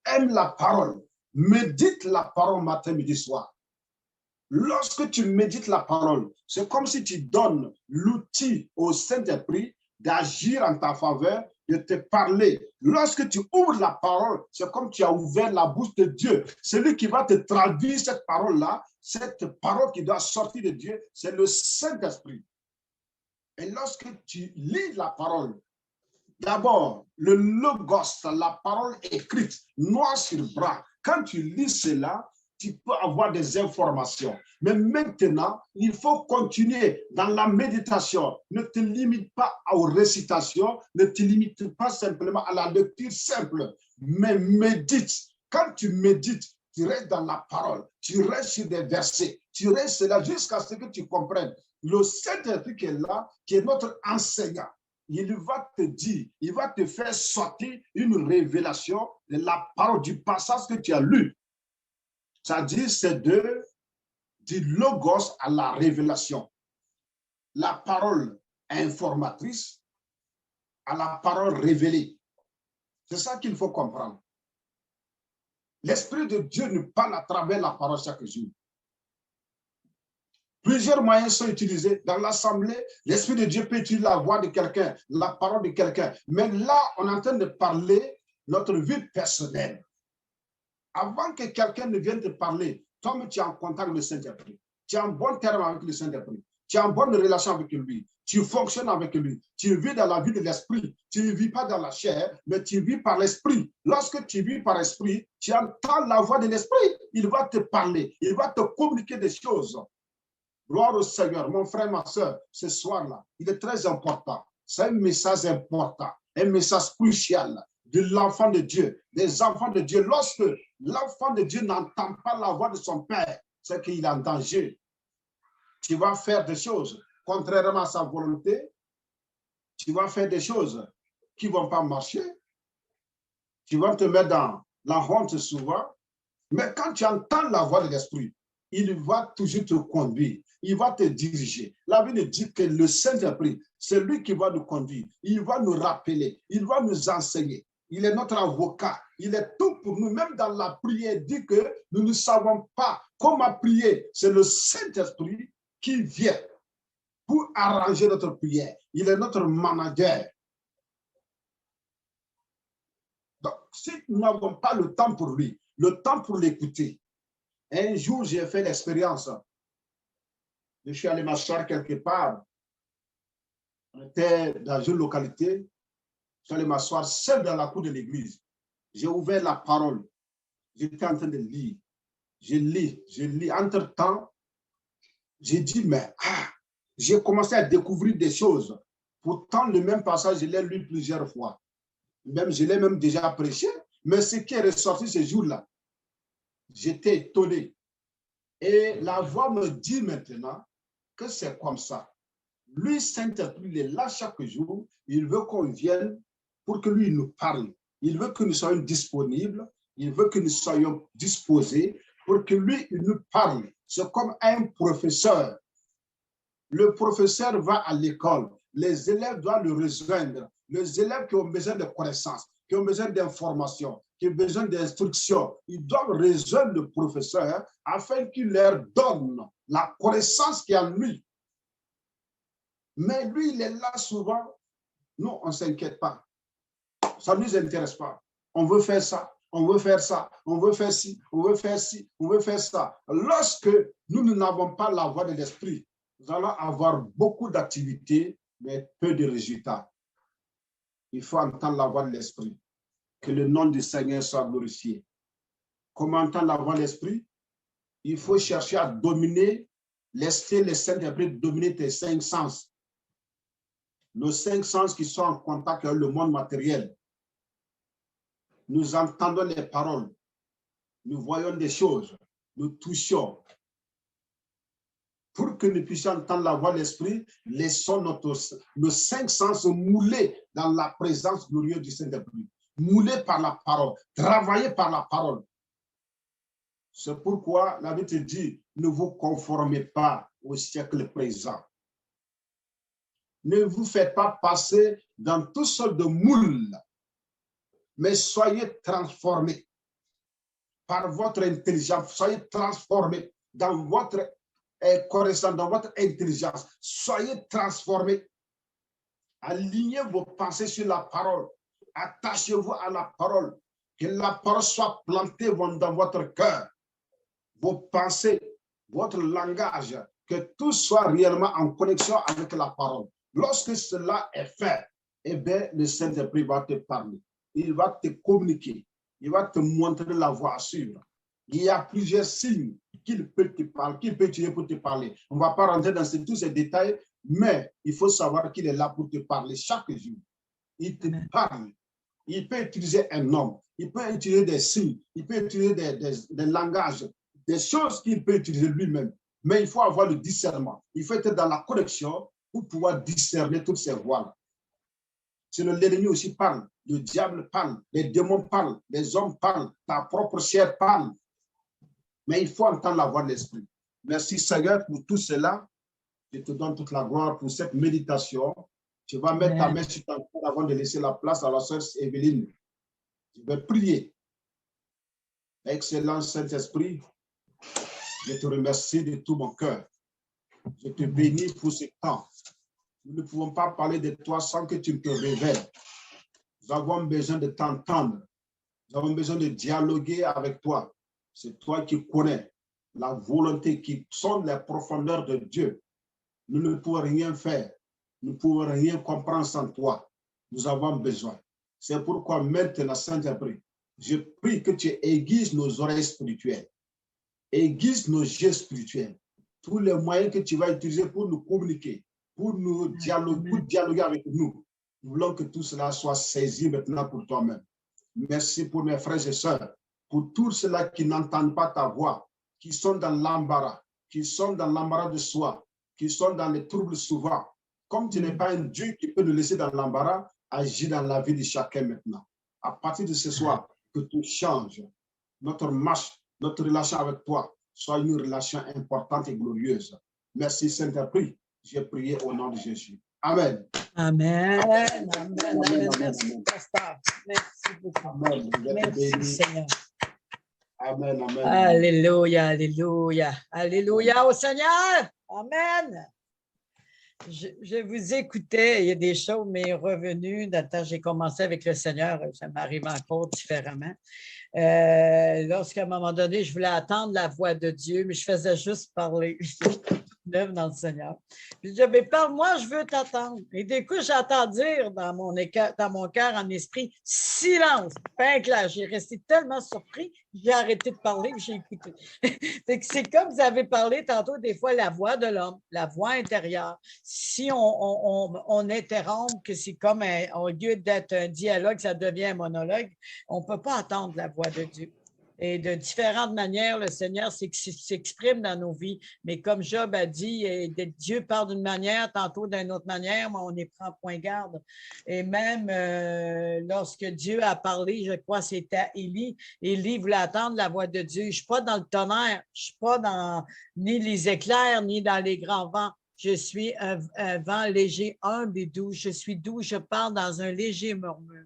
Aime la parole. Médite la parole matin, midi, soir. Lorsque tu médites la parole, c'est comme si tu donnes l'outil au Saint-Esprit d'agir en ta faveur, de te parler. Lorsque tu ouvres la parole, c'est comme tu as ouvert la bouche de Dieu. Celui qui va te traduire cette parole-là, cette parole qui doit sortir de Dieu, c'est le Saint-Esprit. Et lorsque tu lis la parole, d'abord, le logos, la parole écrite, noir sur bras, quand tu lis cela, tu peux avoir des informations. Mais maintenant, il faut continuer dans la méditation. Ne te limite pas aux récitations, ne te limite pas simplement à la lecture simple, mais médite. Quand tu médites, tu restes dans la parole, tu restes sur des versets, tu restes là jusqu'à ce que tu comprennes. Le Saint-Esprit qui est là, qui est notre enseignant, il va te dire, il va te faire sortir une révélation de la parole, du passage que tu as lu. C'est-à-dire, c'est du logos à la révélation. La parole informatrice à la parole révélée. C'est ça qu'il faut comprendre. L'Esprit de Dieu nous parle à travers la parole chaque jour. Plusieurs moyens sont utilisés dans l'assemblée. L'Esprit de Dieu peut utiliser la voix de quelqu'un, la parole de quelqu'un. Mais là, on est en train de parler notre vie personnelle. Avant que quelqu'un ne vienne te parler, toi, tu es en contact avec le Saint-Esprit. Tu es en bon terme avec le Saint-Esprit. Tu es en bonne relation avec lui. Tu fonctionnes avec lui. Tu vis dans la vie de l'Esprit. Tu ne vis pas dans la chair, mais tu vis par l'Esprit. Lorsque tu vis par l'Esprit, tu entends la voix de l'Esprit. Il va te parler. Il va te communiquer des choses. Gloire au Seigneur. Mon frère, ma soeur, ce soir-là, il est très important. C'est un message important, un message crucial de l'enfant de Dieu, des enfants de Dieu. Lorsque l'enfant de Dieu n'entend pas la voix de son Père, c'est qu'il est en danger. Tu vas faire des choses contrairement à sa volonté. Tu vas faire des choses qui ne vont pas marcher. Tu vas te mettre dans la honte souvent. Mais quand tu entends la voix de l'Esprit, il va toujours te conduire. Il va te diriger. La Bible dit que le Saint-Esprit, c'est lui qui va nous conduire. Il va nous rappeler. Il va nous enseigner. Il est notre avocat. Il est tout pour nous. Même dans la prière, il dit que nous ne savons pas comment prier. C'est le Saint-Esprit qui vient pour arranger notre prière. Il est notre manager. Donc, si nous n'avons pas le temps pour lui, le temps pour l'écouter, un jour, j'ai fait l'expérience. Je suis allé m'asseoir quelque part. On était dans une localité. Je suis allé m'asseoir seul dans la cour de l'église. J'ai ouvert la parole. J'étais en train de lire. Je lis. Entre-temps, j'ai dit, mais j'ai commencé à découvrir des choses. Pourtant, le même passage, je l'ai lu plusieurs fois. Je l'ai même déjà prêché. Mais ce qui est ressorti ce jour-là, j'étais étonné. Et la voix me dit maintenant que c'est comme ça. Lui, Saint-Esprit, il est là chaque jour. Il veut qu'on vienne pour que lui nous parle. Il veut que nous soyons disponibles. Il veut que nous soyons disposés pour que lui il nous parle. C'est comme un professeur. Le professeur va à l'école. Les élèves doivent le rejoindre. Les élèves qui ont besoin de connaissances, qui ont besoin d'informations, qui ont besoin d'instruction, ils doivent rejoindre le professeur afin qu'il leur donne la connaissance qu'il y a en lui. Mais lui, il est là souvent. Nous, on ne s'inquiète pas. Ça ne nous intéresse pas. On veut faire ça, on veut faire ça, on veut faire ci, on veut faire ci, on veut faire ça. Lorsque nous n'avons pas la voix de l'Esprit, nous allons avoir beaucoup d'activités, mais peu de résultats. Il faut entendre la voix de l'Esprit. Que le nom du Seigneur soit glorifié. Comment entendre la voix de l'Esprit? Il faut chercher à dominer, laisser le Saint-Esprit dominer tes 5 sens. Nos 5 sens qui sont en contact avec le monde matériel. Nous entendons les paroles. Nous voyons des choses. Nous touchons. Pour que nous puissions entendre la voix de l'Esprit, laissons nos 5 sens mouler dans la présence glorieuse du Saint-Esprit. Moulés par la parole, travaillés par la parole. C'est pourquoi la Bible te dit, ne vous conformez pas au siècle présent. Ne vous faites pas passer dans toutes sortes de moules, mais soyez transformés par votre intelligence, soyez transformés dans votre connaissance, dans votre intelligence, soyez transformés. Alignez vos pensées sur la parole, attachez-vous à la parole, que la parole soit plantée dans votre cœur. Vos pensées, votre langage, que tout soit réellement en connexion avec la parole. Lorsque cela est fait, eh bien, le Saint-Esprit va te parler. Il va te communiquer. Il va te montrer la voie à suivre. Il y a plusieurs signes qu'il peut te parler, qu'il peut utiliser pour te parler. On ne va pas rentrer dans tous ces détails, mais il faut savoir qu'il est là pour te parler chaque jour. Il te parle. Il peut utiliser un homme. Il peut utiliser des signes. Il peut utiliser des langages, des choses qu'il peut utiliser lui-même. Mais il faut avoir le discernement. Il faut être dans la connexion pour pouvoir discerner toutes ces voies-là. C'est l'ennemi aussi parle, le diable parle, les démons parlent, les hommes parlent, ta propre chair parle. Mais il faut entendre la voix de l'Esprit. Merci Seigneur pour tout cela. Je te donne toute la gloire pour cette méditation. Tu vas mettre ta main sur ton cœur avant de laisser la place à la sœur Evelyne. Je vais prier. Excellent Saint-Esprit, je te remercie de tout mon cœur. Je te bénis pour ce temps. Nous ne pouvons pas parler de toi sans que tu te révèles. Nous avons besoin de t'entendre. Nous avons besoin de dialoguer avec toi. C'est toi qui connais la volonté, qui sonde les profondeurs de Dieu. Nous ne pouvons rien faire. Nous ne pouvons rien comprendre sans toi. Nous avons besoin. C'est pourquoi maintenant, Saint-Esprit, je prie que tu aiguises nos oreilles spirituelles. Aiguise nos yeux spirituels. Tous les moyens que tu vas utiliser pour nous communiquer, pour nous dialoguer avec nous. Nous voulons que tout cela soit saisi maintenant pour toi-même. Merci pour mes frères et sœurs, pour tous ceux-là qui n'entendent pas ta voix, qui sont dans l'embarras, de soi, qui sont dans les troubles souvent. Comme tu n'es pas un Dieu qui peut nous laisser dans l'embarras, agis dans la vie de chacun maintenant. À partir de ce soir, que tout change. Notre marche, notre relation avec toi soit une relation importante et glorieuse. Merci Saint-Esprit. J'ai prié au nom de Jésus. Amen. Amen. Amen. Amen. Amen. Merci, pasteur. Merci beaucoup. Amen. Merci, Seigneur. Amen. Amen. Alléluia, alléluia. Alléluia au Seigneur. Amen. Je vous écoutais, il y a des choses, mais revenu, j'ai commencé avec le Seigneur, ça m'arrive encore différemment. Lorsqu'à un moment donné, je voulais attendre la voix de Dieu, mais je faisais juste parler. Neuve dans le Seigneur. Puis je disais, mais parle-moi, je veux t'attendre. Et du coup, j'entends dire dans mon cœur, en esprit, silence, fin clair. J'ai resté tellement surpris, j'ai arrêté de parler et j'ai écouté. C'est comme vous avez parlé tantôt, des fois, la voix de l'homme, la voix intérieure. Si on interrompt, que c'est comme, au lieu d'être un dialogue, ça devient un monologue, on ne peut pas attendre la voix de Dieu. Et de différentes manières, le Seigneur s'exprime dans nos vies. Mais comme Job a dit, Dieu parle d'une manière, tantôt d'une autre manière, mais on y prend point garde. Et même lorsque Dieu a parlé, je crois que c'était à Élie, Élie voulait attendre la voix de Dieu. Je ne suis pas dans le tonnerre, je ne suis pas dans ni les éclairs, ni dans les grands vents. Je suis un vent léger, humble et doux. Je suis doux, je parle dans un léger murmure.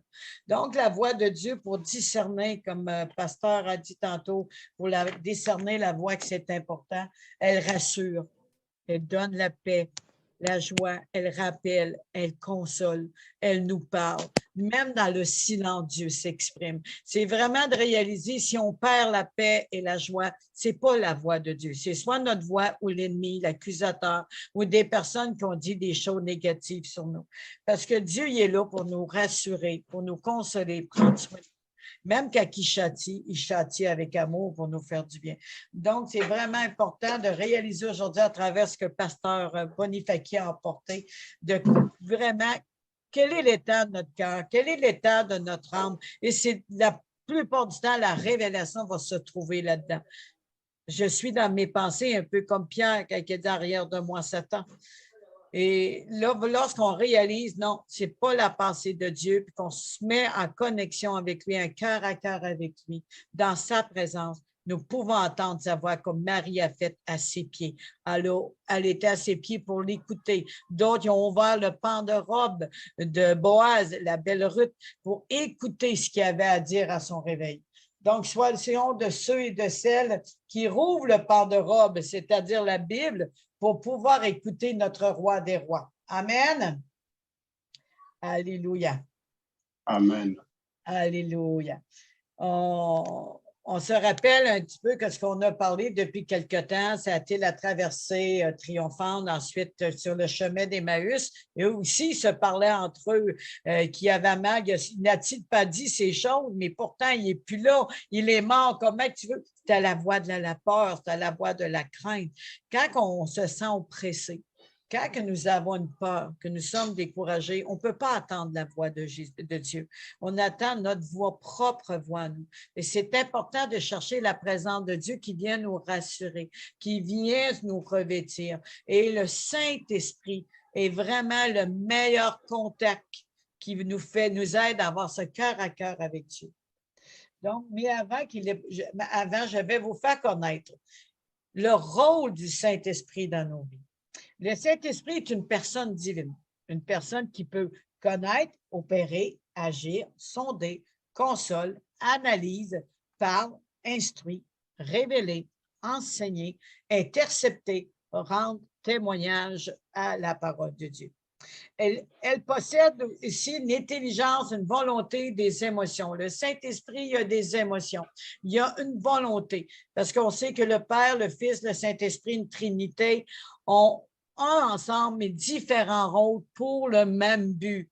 Donc, la voix de Dieu pour discerner, comme Pasteur a dit tantôt, pour discerner la voix que c'est important, elle rassure, elle donne la paix, la joie, elle rappelle, elle console, elle nous parle. Même dans le silence, Dieu s'exprime. C'est vraiment de réaliser si on perd la paix et la joie, ce n'est pas la voix de Dieu. C'est soit notre voix ou l'ennemi, l'accusateur, ou des personnes qui ont dit des choses négatives sur nous. Parce que Dieu, il est là pour nous rassurer, pour nous consoler, prendre soin de nous. Même quand il châtie avec amour pour nous faire du bien. Donc, c'est vraiment important de réaliser aujourd'hui à travers ce que Pasteur Bonifaki a apporté, de vraiment quel est l'état de notre cœur, quel est l'état de notre âme. Et c'est la plupart du temps, la révélation va se trouver là-dedans. Je suis dans mes pensées un peu comme Pierre quand il est derrière de moi Satan. Et là, lorsqu'on réalise, non, ce n'est pas la pensée de Dieu, puis qu'on se met en connexion avec lui, un cœur à cœur avec lui, dans sa présence, nous pouvons entendre sa voix comme Marie a fait à ses pieds. Alors, elle était à ses pieds pour l'écouter. D'autres ils ont ouvert le pan de robe de Boaz, la belle Ruth, pour écouter ce qu'il avait à dire à son réveil. Donc, choisissons de ceux et de celles qui rouvrent le pan de robe, c'est-à-dire la Bible, pour pouvoir écouter notre roi des rois. Amen. Alléluia. Amen. Alléluia. On se rappelle un petit peu que ce qu'on a parlé depuis quelque temps, ça a été la traversée triomphante, ensuite sur le chemin d'Emmaüs. Et aussi, ils se parlaient entre eux qui avaient mal. Il n'a-t-il pas dit ces choses, mais pourtant, il n'est plus là. Il est mort. Comment tu veux? C'était la voix de la peur, c'était la voix de la crainte. Quand on se sent oppressé, quand que nous avons une peur, que nous sommes découragés, on ne peut pas attendre la voix de Dieu. On attend notre propre voix à nous. Et c'est important de chercher la présence de Dieu qui vient nous rassurer, qui vient nous revêtir. Et le Saint-Esprit est vraiment le meilleur contact qui nous aide à avoir ce cœur à cœur avec Dieu. Donc, mais avant, je vais vous faire connaître le rôle du Saint-Esprit dans nos vies. Le Saint-Esprit est une personne divine, une personne qui peut connaître, opérer, agir, sonder, console, analyse, parle, instruit, révéler, enseigner, intercepter, rendre témoignage à la parole de Dieu. Elle possède ici une intelligence, une volonté, des émotions. Le Saint-Esprit, il y a des émotions. Il y a une volonté, parce qu'on sait que le Père, le Fils, le Saint-Esprit, une Trinité, ont ensemble, mais différents rôles pour le même but,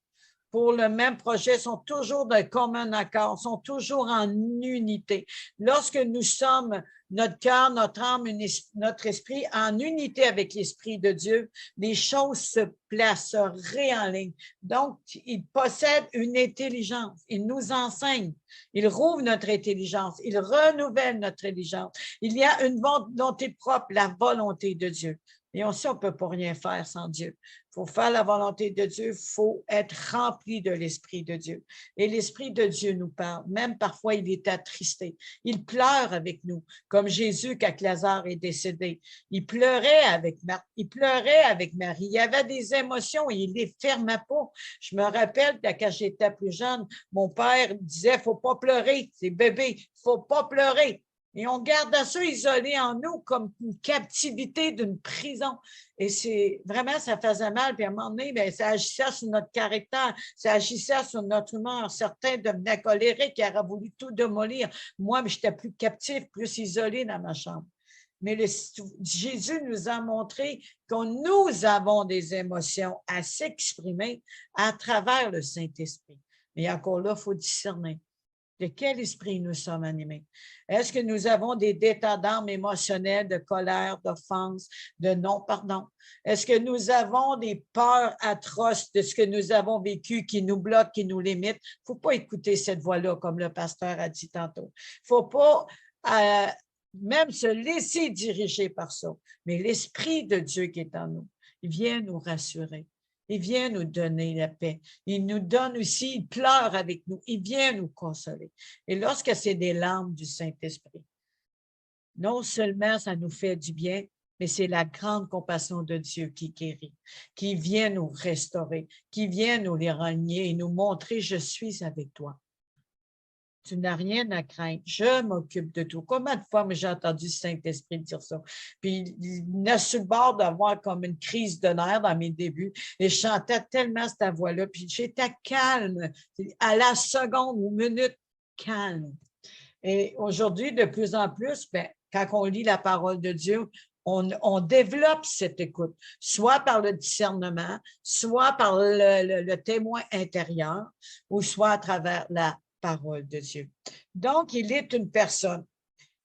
pour le même projet, sont toujours de commun accord, sont toujours en unité. Lorsque nous sommes, notre cœur, notre âme, notre esprit, en unité avec l'Esprit de Dieu, les choses se placent, se réenlignent. Donc, il possède une intelligence. Il nous enseigne. Il rouvre notre intelligence. Il renouvelle notre intelligence. Il y a une volonté propre, la volonté de Dieu. Et on sait, on ne peut pas rien faire sans Dieu. Il faut faire la volonté de Dieu, il faut être rempli de l'Esprit de Dieu. Et l'Esprit de Dieu nous parle. Même parfois, il est attristé. Il pleure avec nous, comme Jésus quand Lazare est décédé. Il pleurait avec Marthe, il pleurait avec Marie. Il y avait des émotions et il ne les fermait pas. Je me rappelle que quand j'étais plus jeune, mon père disait, il ne faut pas pleurer, c'est bébé, il ne faut pas pleurer. Et on garde ça isolé en nous comme une captivité d'une prison. Et c'est vraiment, ça faisait mal. Puis à un moment donné, bien, ça agissait sur notre caractère, ça agissait sur notre humeur. Certains devenaient colériques, qui auraient voulu tout démolir. Moi, j'étais plus captif, plus isolé dans ma chambre. Mais Jésus nous a montré que nous avons des émotions à s'exprimer à travers le Saint-Esprit. Mais encore là, il faut discerner. De quel esprit nous sommes animés? Est-ce que nous avons des états d'âme émotionnels, de colère, d'offense, de non-pardon? Est-ce que nous avons des peurs atroces de ce que nous avons vécu qui nous bloquent, qui nous limitent? Il ne faut pas écouter cette voix-là, comme le pasteur a dit tantôt. Il ne faut pas même se laisser diriger par ça. Mais l'Esprit de Dieu qui est en nous, il vient nous rassurer. Il vient nous donner la paix. Il nous donne aussi, il pleure avec nous. Il vient nous consoler. Et lorsque c'est des larmes du Saint-Esprit, non seulement ça nous fait du bien, mais c'est la grande compassion de Dieu qui guérit, qui vient nous restaurer, qui vient nous les renier et nous montrer « Je suis avec toi ». Tu n'as rien à craindre. Je m'occupe de tout. Combien de fois j'ai entendu le Saint-Esprit dire ça? Puis il est sur le bord d'avoir comme une crise de nerfs dans mes débuts. Et je chantais tellement cette voix-là. Puis j'étais calme. À la seconde ou minute, calme. Et aujourd'hui, de plus en plus, bien, quand on lit la parole de Dieu, on développe cette écoute, soit par le discernement, soit par le témoin intérieur, ou soit à travers la parole de Dieu. Donc, il est une personne.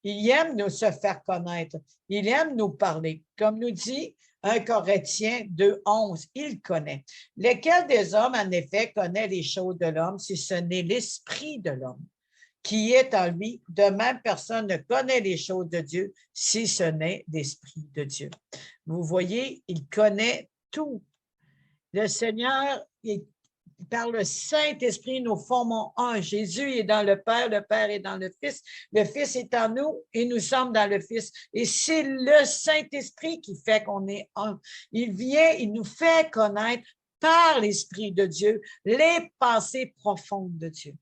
Il aime nous se faire connaître. Il aime nous parler. Comme nous dit 1 Corinthiens 2:11, il connaît. Lequel des hommes, en effet, connaît les choses de l'homme si ce n'est l'esprit de l'homme qui est en lui? De même, personne ne connaît les choses de Dieu si ce n'est l'esprit de Dieu. Vous voyez, il connaît tout Le Seigneur, par le Saint-Esprit, nous formons un. Jésus est dans le Père est dans le Fils est en nous et nous sommes dans le Fils. Et c'est le Saint-Esprit qui fait qu'on est un. Il vient, il nous fait connaître par l'Esprit de Dieu les pensées profondes de Dieu.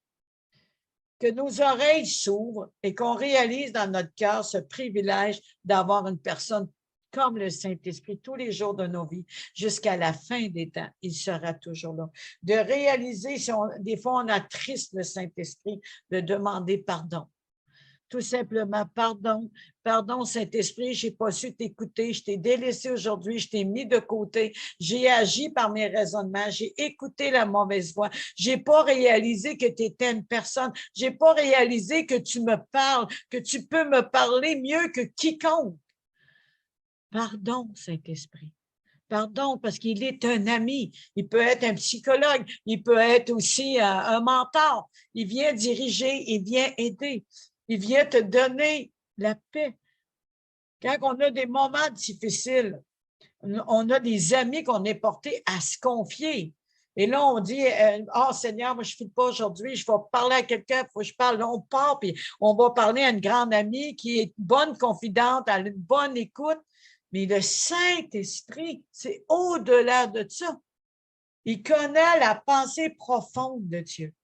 Que nos oreilles s'ouvrent et qu'on réalise dans notre cœur ce privilège d'avoir une personne comme le Saint-Esprit tous les jours de nos vies, jusqu'à la fin des temps, il sera toujours là. De réaliser, des fois on attriste le Saint-Esprit, de demander pardon. Tout simplement, pardon, Saint-Esprit, je n'ai pas su t'écouter, je t'ai délaissé aujourd'hui, je t'ai mis de côté, j'ai agi par mes raisonnements, j'ai écouté la mauvaise voix, je n'ai pas réalisé que tu étais une personne, je n'ai pas réalisé que tu me parles, que tu peux me parler mieux que quiconque. Pardon, Saint-Esprit. Pardon, parce qu'il est un ami. Il peut être un psychologue. Il peut être aussi un mentor. Il vient diriger, il vient aider. Il vient te donner la paix. Quand on a des moments difficiles, on a des amis qu'on est portés à se confier. Et là, on dit, « Oh Seigneur, moi je ne file pas aujourd'hui, je vais parler à quelqu'un, il faut que je parle. » Là, on part, puis on va parler à une grande amie qui est une bonne confidente, elle a une bonne écoute. Mais le Saint-Esprit, c'est au-delà de ça. Il connaît la pensée profonde de Dieu.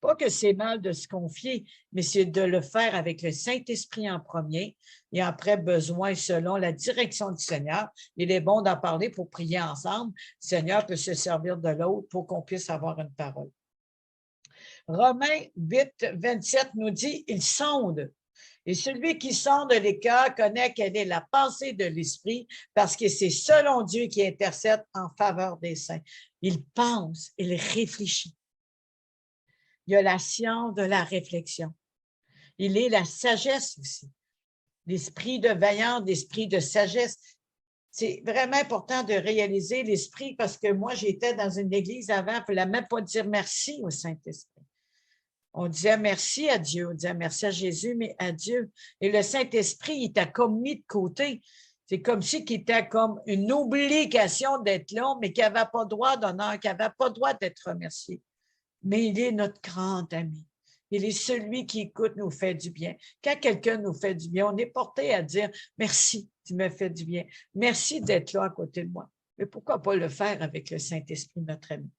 Pas que c'est mal de se confier, mais c'est de le faire avec le Saint-Esprit en premier et après besoin selon la direction du Seigneur. Il est bon d'en parler pour prier ensemble. Le Seigneur peut se servir de l'autre pour qu'on puisse avoir une parole. Romains 8, 27 nous dit, il sonde. Et celui qui sonde les cœurs connaît quelle est la pensée de l'Esprit, parce que c'est selon Dieu qui intercède en faveur des saints. Il pense, il réfléchit. Il y a la science de la réflexion. Il est la sagesse aussi. L'esprit de vaillance, l'esprit de sagesse. C'est vraiment important de réaliser l'esprit, parce que moi, j'étais dans une église avant, il ne fallait même pas dire merci au Saint-Esprit. On disait merci à Dieu, on disait merci à Jésus, mais à Dieu. Et le Saint-Esprit, il t'a comme mis de côté. C'est comme si qu'il était comme une obligation d'être là, mais qu'il n'avait pas droit d'honneur, qu'il n'avait pas droit d'être remercié. Mais il est notre grand ami. Il est celui qui écoute, nous fait du bien. Quand quelqu'un nous fait du bien, on est porté à dire merci, tu me fais du bien. Merci d'être là à côté de moi. Mais pourquoi pas le faire avec le Saint-Esprit, notre ami?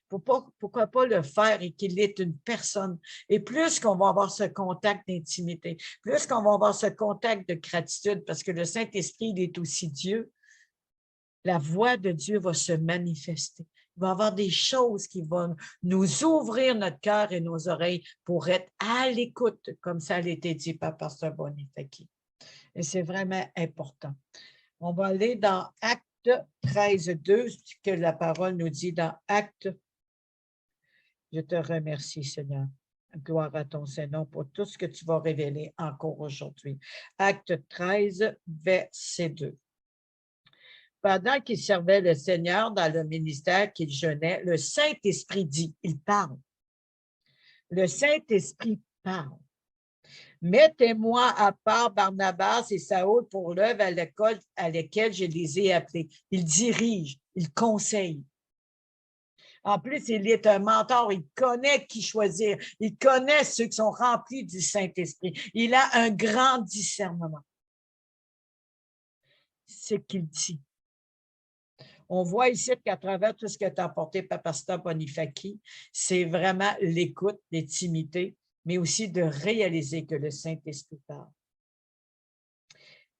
Pourquoi pas le faire et qu'il est une personne? Et plus qu'on va avoir ce contact d'intimité, plus qu'on va avoir ce contact de gratitude, parce que le Saint-Esprit, il est aussi Dieu, la voix de Dieu va se manifester. Il va y avoir des choses qui vont nous ouvrir notre cœur et nos oreilles pour être à l'écoute, comme ça a été dit par Pasteur Bonifaki. Et c'est vraiment important. On va aller dans Actes 13, 2, ce que la parole nous dit dans Actes. Je te remercie, Seigneur. Gloire à ton Seigneur pour tout ce que tu vas révéler encore aujourd'hui. Acte 13, verset 2. Pendant qu'il servait le Seigneur dans le ministère qu'il jeûnait, le Saint-Esprit dit, il parle. Le Saint-Esprit parle. Mettez-moi à part Barnabas et Saül pour l'œuvre à laquelle je les ai appelés. Il dirige, il conseille. En plus, il est un mentor, il connaît qui choisir, il connaît ceux qui sont remplis du Saint-Esprit. Il a un grand discernement. C'est ce qu'il dit. On voit ici qu'à travers tout ce qui est apporté par Pasteur Bonifaki, c'est vraiment l'écoute, l'intimité, mais aussi de réaliser que le Saint-Esprit parle.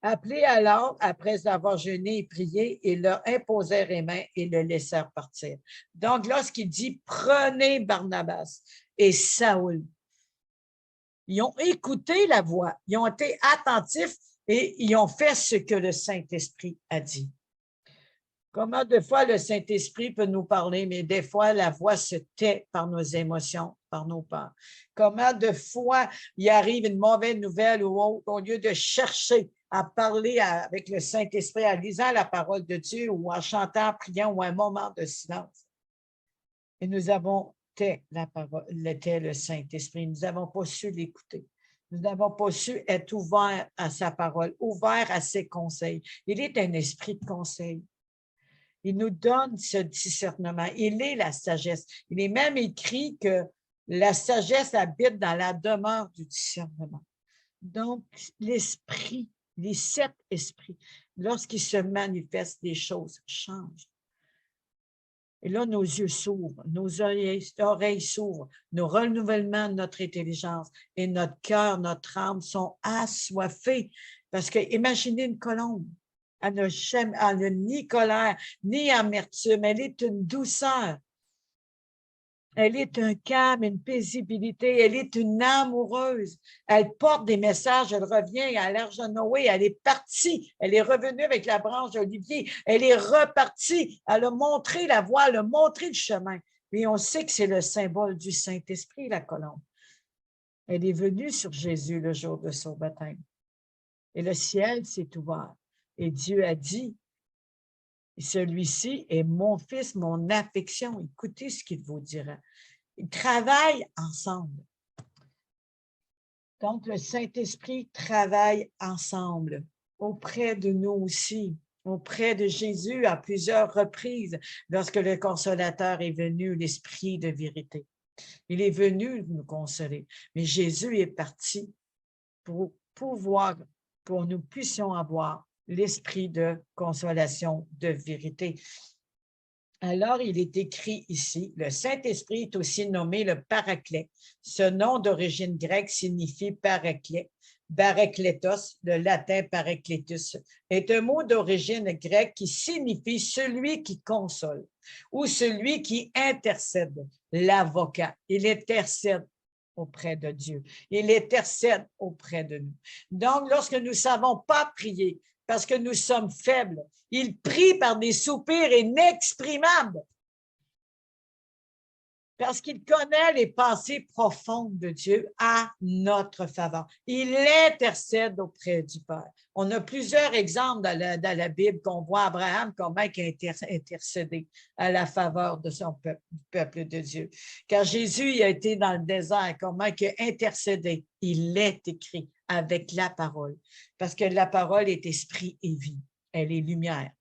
Appelés alors, après avoir jeûné et prié, ils leur imposèrent les mains et le laissèrent partir. Donc, lorsqu'il dit « Prenez Barnabas et Saül », ils ont écouté la voix, ils ont été attentifs et ils ont fait ce que le Saint-Esprit a dit. Comment des fois le Saint-Esprit peut nous parler, mais des fois la voix se tait par nos émotions, par nos peurs. Comment des fois il arrive une mauvaise nouvelle ou au lieu de chercher à parler avec le Saint-Esprit, en lisant la parole de Dieu ou en chantant, en priant ou un moment de silence. Et nous avons tait la parole, le Saint-Esprit. Nous n'avons pas su l'écouter. Nous n'avons pas su être ouverts à sa parole, ouverts à ses conseils. Il est un esprit de conseil. Il nous donne ce discernement. Il est la sagesse. Il est même écrit que la sagesse habite dans la demeure du discernement. Donc, l'esprit, les 7 esprits, lorsqu'ils se manifestent, les choses changent. Et là, nos yeux s'ouvrent, nos oreilles s'ouvrent, nos renouvellements de notre intelligence et notre cœur, notre âme sont assoiffés. Parce que imaginez une colombe, elle n'a ni colère, ni amertume, elle est une douceur. Elle est un calme, une paisibilité, elle est une amoureuse. Elle porte des messages, elle revient à l'Arche de Noé, elle est partie, elle est revenue avec la branche d'olivier, elle est repartie, elle a montré la voie, elle a montré le chemin. Et on sait que c'est le symbole du Saint-Esprit, la colombe. Elle est venue sur Jésus le jour de son baptême. Et le ciel s'est ouvert. Et Dieu a dit, celui-ci est mon fils, mon affection. Écoutez ce qu'il vous dira. Ils travaillent ensemble. Donc, le Saint-Esprit travaille ensemble auprès de nous aussi, auprès de Jésus à plusieurs reprises lorsque le Consolateur est venu, l'Esprit de vérité. Il est venu nous consoler, mais Jésus est parti pour nous puissions avoir l'esprit de consolation, de vérité. Alors, il est écrit ici, le Saint-Esprit est aussi nommé le Paraclet. Ce nom d'origine grecque signifie Paraclet. Parakletos, le latin Parakletus, est un mot d'origine grecque qui signifie celui qui console ou celui qui intercède, l'avocat. Il intercède auprès de Dieu. Il intercède auprès de nous. Donc, lorsque nous ne savons pas prier, parce que nous sommes faibles, il prie par des soupirs inexprimables, parce qu'il connaît les pensées profondes de Dieu à notre faveur. Il intercède auprès du Père. On a plusieurs exemples dans la Bible qu'on voit Abraham comment il a intercédé à la faveur de son peuple, du peuple de Dieu. Quand Jésus il a été dans le désert, comment il a intercédé, il est écrit avec la parole, parce que la parole est esprit et vie, elle est lumière.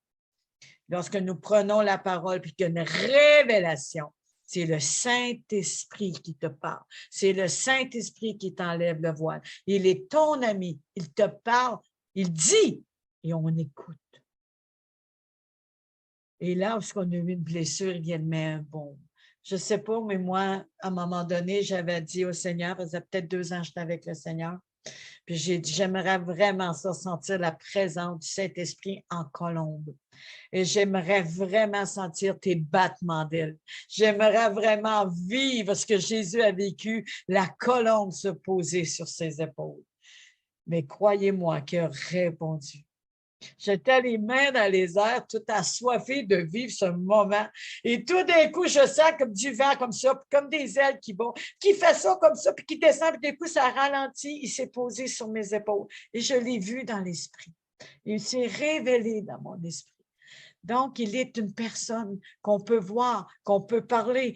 Lorsque nous prenons la parole puis qu'il y a une révélation, c'est le Saint-Esprit qui te parle. C'est le Saint-Esprit qui t'enlève le voile. Il est ton ami. Il te parle. Il dit et on écoute. Et là, lorsqu'on a eu une blessure, il vient de mettre un baume. Je ne sais pas, mais moi, à un moment donné, j'avais dit au Seigneur, ça faisait peut-être 2 ans que j'étais avec le Seigneur, puis j'ai dit, j'aimerais vraiment ça, sentir la présence du Saint-Esprit en colombe. Et j'aimerais vraiment sentir tes battements d'ailes. J'aimerais vraiment vivre ce que Jésus a vécu, la colombe se poser sur ses épaules. Mais croyez-moi qu'il a répondu. J'étais les mains dans les airs, tout assoiffé de vivre ce moment. Et tout d'un coup, je sens comme du vent, comme ça, comme des ailes qui vont, qui fait ça comme ça, puis qui descend, puis d'un coup, ça ralentit. Il s'est posé sur mes épaules. Et je l'ai vu dans l'esprit. Il s'est révélé dans mon esprit. Donc, il est une personne qu'on peut voir, qu'on peut parler,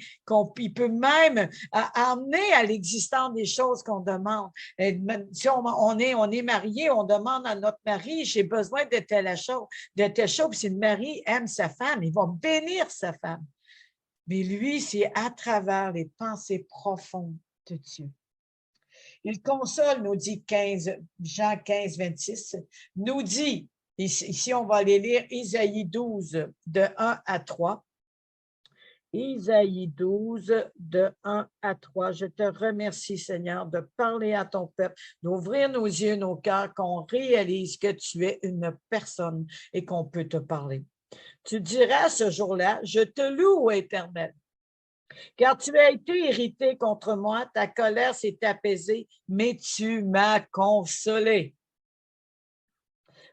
il peut même amener à l'existence des choses qu'on demande. Et si on est marié, on demande à notre mari, j'ai besoin de telle chose, puis si le mari aime sa femme, il va bénir sa femme. Mais lui, c'est à travers les pensées profondes de Dieu. Il console, nous dit Jean 15, 26, nous dit, ici, on va aller lire Isaïe 12, de 1 à 3. Isaïe 12, de 1 à 3. Je te remercie, Seigneur, de parler à ton peuple, d'ouvrir nos yeux, nos cœurs, qu'on réalise que tu es une personne et qu'on peut te parler. Tu diras ce jour-là, je te loue, Éternel, car tu as été irrité contre moi, ta colère s'est apaisée, mais tu m'as consolé.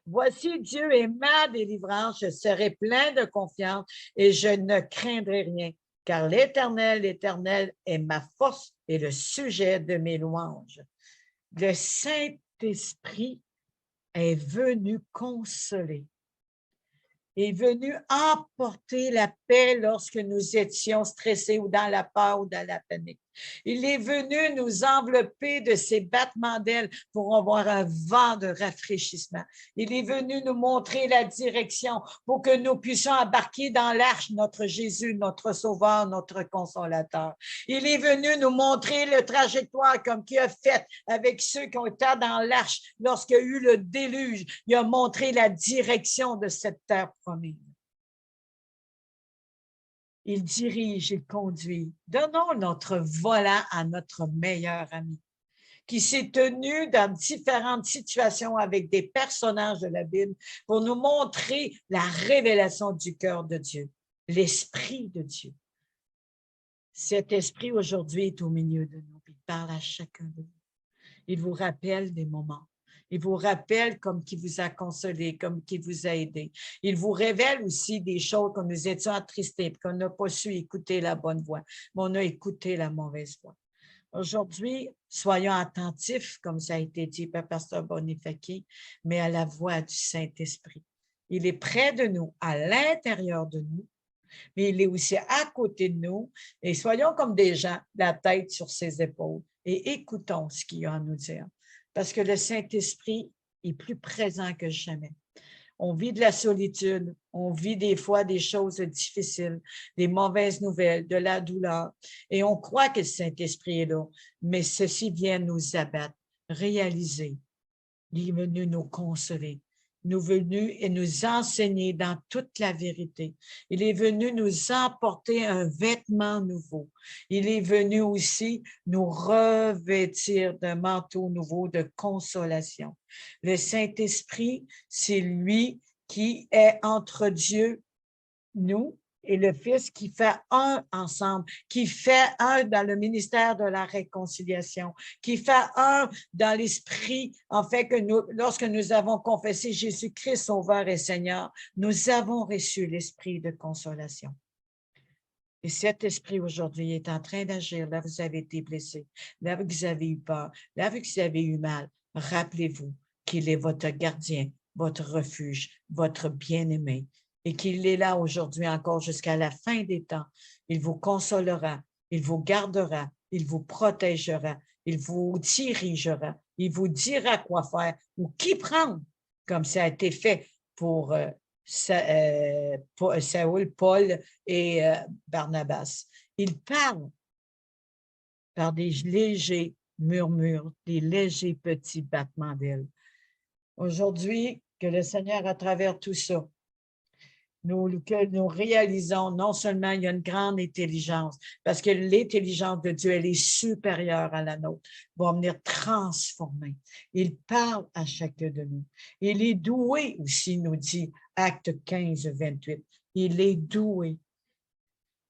Voici, Dieu est ma délivrance, je serai plein de confiance et je ne craindrai rien, car l'Éternel est ma force et le sujet de mes louanges. Le Saint-Esprit est venu consoler, est venu apporter la paix lorsque nous étions stressés ou dans la peur ou dans la panique. Il est venu nous envelopper de ses battements d'ailes pour avoir un vent de rafraîchissement. Il est venu nous montrer la direction pour que nous puissions embarquer dans l'arche notre Jésus, notre Sauveur, notre Consolateur. Il est venu nous montrer le trajectoire comme qu'il a fait avec ceux qui ont été dans l'arche lorsqu'il y a eu le déluge. Il a montré la direction de cette terre promise. Il dirige, il conduit. Donnons notre volant à notre meilleur ami, qui s'est tenu dans différentes situations avec des personnages de la Bible pour nous montrer la révélation du cœur de Dieu, l'Esprit de Dieu. Cet Esprit aujourd'hui est au milieu de nous, il parle à chacun de nous. Il vous rappelle des moments. Il vous rappelle comme qui vous a consolé, comme qui vous a aidé. Il vous révèle aussi des choses comme nous étions attristés, qu'on n'a pas su écouter la bonne voix, mais on a écouté la mauvaise voix. Aujourd'hui, soyons attentifs, comme ça a été dit par Pasteur Bonifaki, mais à la voix du Saint-Esprit. Il est près de nous, à l'intérieur de nous, mais il est aussi à côté de nous. Et soyons comme des gens, la tête sur ses épaules, et écoutons ce qu'il a à nous dire. Parce que le Saint-Esprit est plus présent que jamais. On vit de la solitude, on vit des fois des choses difficiles, des mauvaises nouvelles, de la douleur, et on croit que le Saint-Esprit est là, mais ceci vient nous abattre, réaliser. Il est venu nous consoler. Nous venu et nous enseigner dans toute la vérité. Il est venu nous apporter un vêtement nouveau. Il est venu aussi nous revêtir d'un manteau nouveau de consolation. Le Saint-Esprit, c'est lui qui est entre Dieu, nous, et le Fils qui fait un ensemble, qui fait un dans le ministère de la réconciliation, qui fait un dans l'esprit, en fait que nous, lorsque nous avons confessé Jésus-Christ Sauveur et Seigneur, nous avons reçu l'esprit de consolation. Et cet esprit aujourd'hui est en train d'agir. Là, vous avez été blessé. Là, vous avez eu peur. Là, vous avez eu mal. Rappelez-vous qu'il est votre gardien, votre refuge, votre bien-aimé. Et qu'il est là aujourd'hui encore jusqu'à la fin des temps. Il vous consolera, il vous gardera, il vous protégera, il vous dirigera, il vous dira quoi faire ou qui prendre, comme ça a été fait pour Saül, Paul et Barnabas. Il parle par des légers murmures, des légers petits battements d'ailes. Aujourd'hui, que le Seigneur, à travers tout ça, que nous réalisons non seulement il y a une grande intelligence, parce que l'intelligence de Dieu, elle est supérieure à la nôtre, va venir transformer. Il parle à chacun de nous. Il est doué aussi, nous dit Acte 15, 28. Il est doué.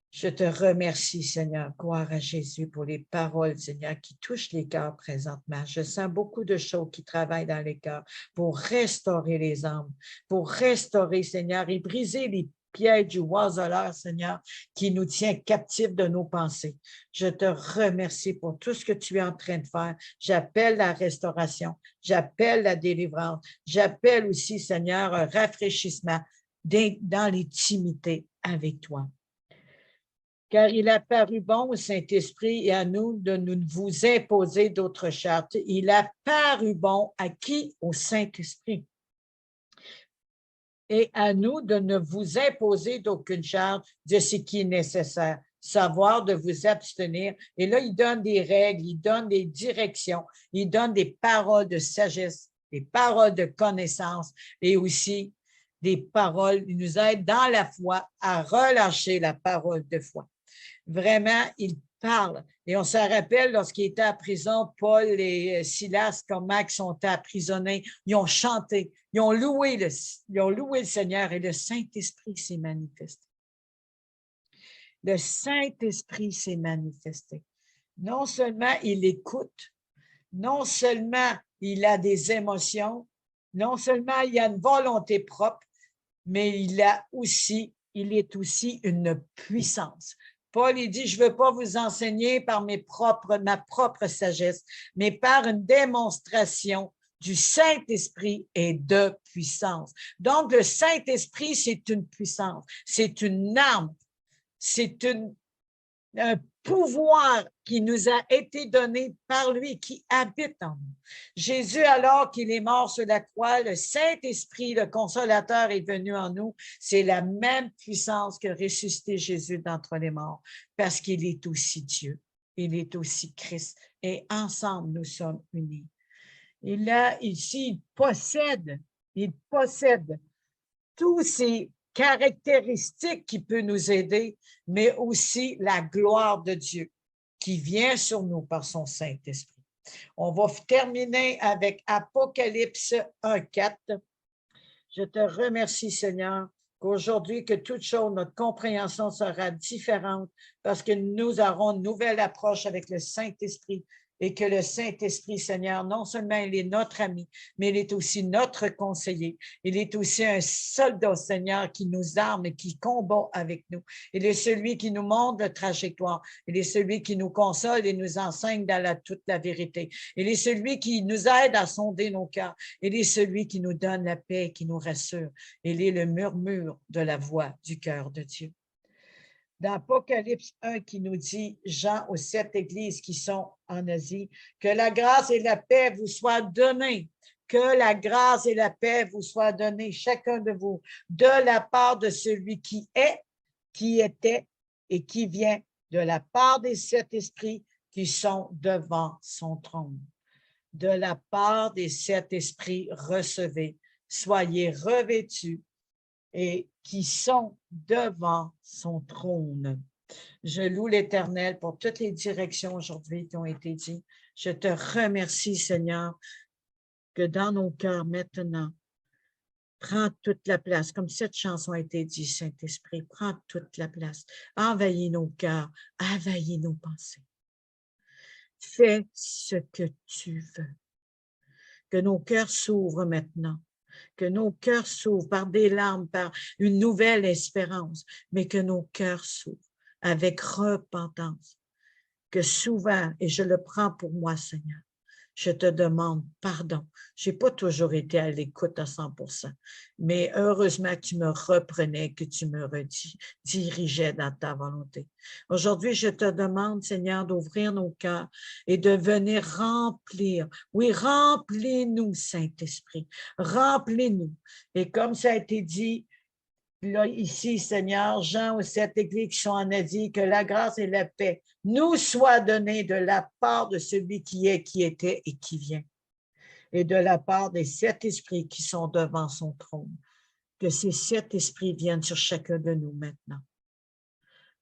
Je te remercie, Seigneur, gloire à Jésus pour les paroles, Seigneur, qui touchent les cœurs présentement. Je sens beaucoup de choses qui travaillent dans les cœurs pour restaurer les âmes, pour restaurer, Seigneur, et briser les pièges du oiseleur, Seigneur, qui nous tient captifs de nos pensées. Je te remercie pour tout ce que tu es en train de faire. J'appelle la restauration, j'appelle la délivrance, j'appelle aussi, Seigneur, un rafraîchissement dans l'intimité avec toi. Car il a paru bon au Saint-Esprit et à nous de nous vous imposer d'autres chartes. Il a paru bon à qui? Au Saint-Esprit. Et à nous de ne vous imposer d'aucune charte de ce qui est nécessaire. Savoir de vous abstenir. Et là, il donne des règles, il donne des directions, il donne des paroles de sagesse, des paroles de connaissance et aussi des paroles, il nous aide dans la foi à relâcher la parole de foi. Vraiment, il parle. Et on se rappelle, lorsqu'il était à prison, Paul et Silas, comment ils sont emprisonnés, ils ont chanté, ils ont loué le Seigneur et le Saint-Esprit s'est manifesté. Le Saint-Esprit s'est manifesté. Non seulement il écoute, non seulement il a des émotions, non seulement il a une volonté propre, mais il est aussi une puissance. Paul, il dit, je ne veux pas vous enseigner par ma propre sagesse, mais par une démonstration du Saint-Esprit et de puissance. Donc, le Saint-Esprit, c'est une puissance, c'est une arme, c'est un pouvoir qui nous a été donné par lui, qui habite en nous. Jésus, alors qu'il est mort sur la croix, le Saint-Esprit, le Consolateur, est venu en nous. C'est la même puissance que ressuscité Jésus d'entre les morts, parce qu'il est aussi Dieu, il est aussi Christ, et ensemble, nous sommes unis. Et là, ici, il possède tous ces caractéristiques qui peuvent nous aider, mais aussi la gloire de Dieu qui vient sur nous par son Saint-Esprit. On va terminer avec Apocalypse 1:4. Je te remercie, Seigneur, qu'aujourd'hui, que toute chose, notre compréhension sera différente parce que nous aurons une nouvelle approche avec le Saint-Esprit. Et que le Saint-Esprit, Seigneur, non seulement il est notre ami, mais il est aussi notre conseiller. Il est aussi un soldat, Seigneur, qui nous arme et qui combat avec nous. Il est celui qui nous montre la trajectoire. Il est celui qui nous console et nous enseigne dans toute la vérité. Il est celui qui nous aide à sonder nos cœurs. Il est celui qui nous donne la paix, qui nous rassure. Il est le murmure de la voix du cœur de Dieu. Dans Apocalypse 1 qui nous dit, Jean aux 7 églises qui sont en Asie, que la grâce et la paix vous soient données, que la grâce et la paix vous soient données, chacun de vous, de la part de celui qui est, qui était et qui vient, de la part des 7 esprits qui sont devant son trône. De la part des 7 esprits recevez, soyez revêtus et qui sont devant son trône. Je loue l'Éternel pour toutes les directions aujourd'hui qui ont été dites. Je te remercie, Seigneur, que dans nos cœurs maintenant, prends toute la place. Comme cette chanson a été dit, Saint-Esprit, prends toute la place. Envahis nos cœurs, envahis nos pensées. Fais ce que tu veux. Que nos cœurs s'ouvrent maintenant. Que nos cœurs s'ouvrent par des larmes, par une nouvelle espérance, mais que nos cœurs s'ouvrent avec repentance. Que souvent, et je le prends pour moi, Seigneur, je te demande pardon. Je n'ai pas toujours été à l'écoute à 100%, mais heureusement que tu me reprenais, que tu me redirigeais dans ta volonté. Aujourd'hui, je te demande, Seigneur, d'ouvrir nos cœurs et de venir remplir. Oui, remplis-nous, Saint-Esprit, remplis-nous. Et comme ça a été dit, là, ici, Seigneur, Jean aux 7 églises qui sont en Asie, que la grâce et la paix nous soient données de la part de celui qui est, qui était et qui vient, et de la part des 7 esprits qui sont devant son trône. Que ces 7 esprits viennent sur chacun de nous maintenant.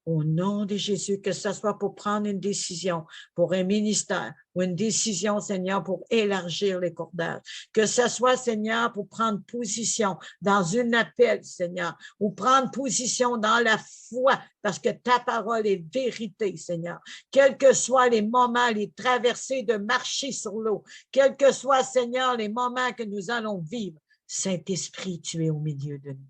Au nom de Jésus, que ce soit pour prendre une décision pour un ministère ou une décision, Seigneur, pour élargir les cordages. Que ce soit, Seigneur, pour prendre position dans une appel, Seigneur, ou prendre position dans la foi, parce que ta parole est vérité, Seigneur. Quels que soient les moments, les traversées de marcher sur l'eau, quels que soient, Seigneur, les moments que nous allons vivre, Saint-Esprit, tu es au milieu de nous.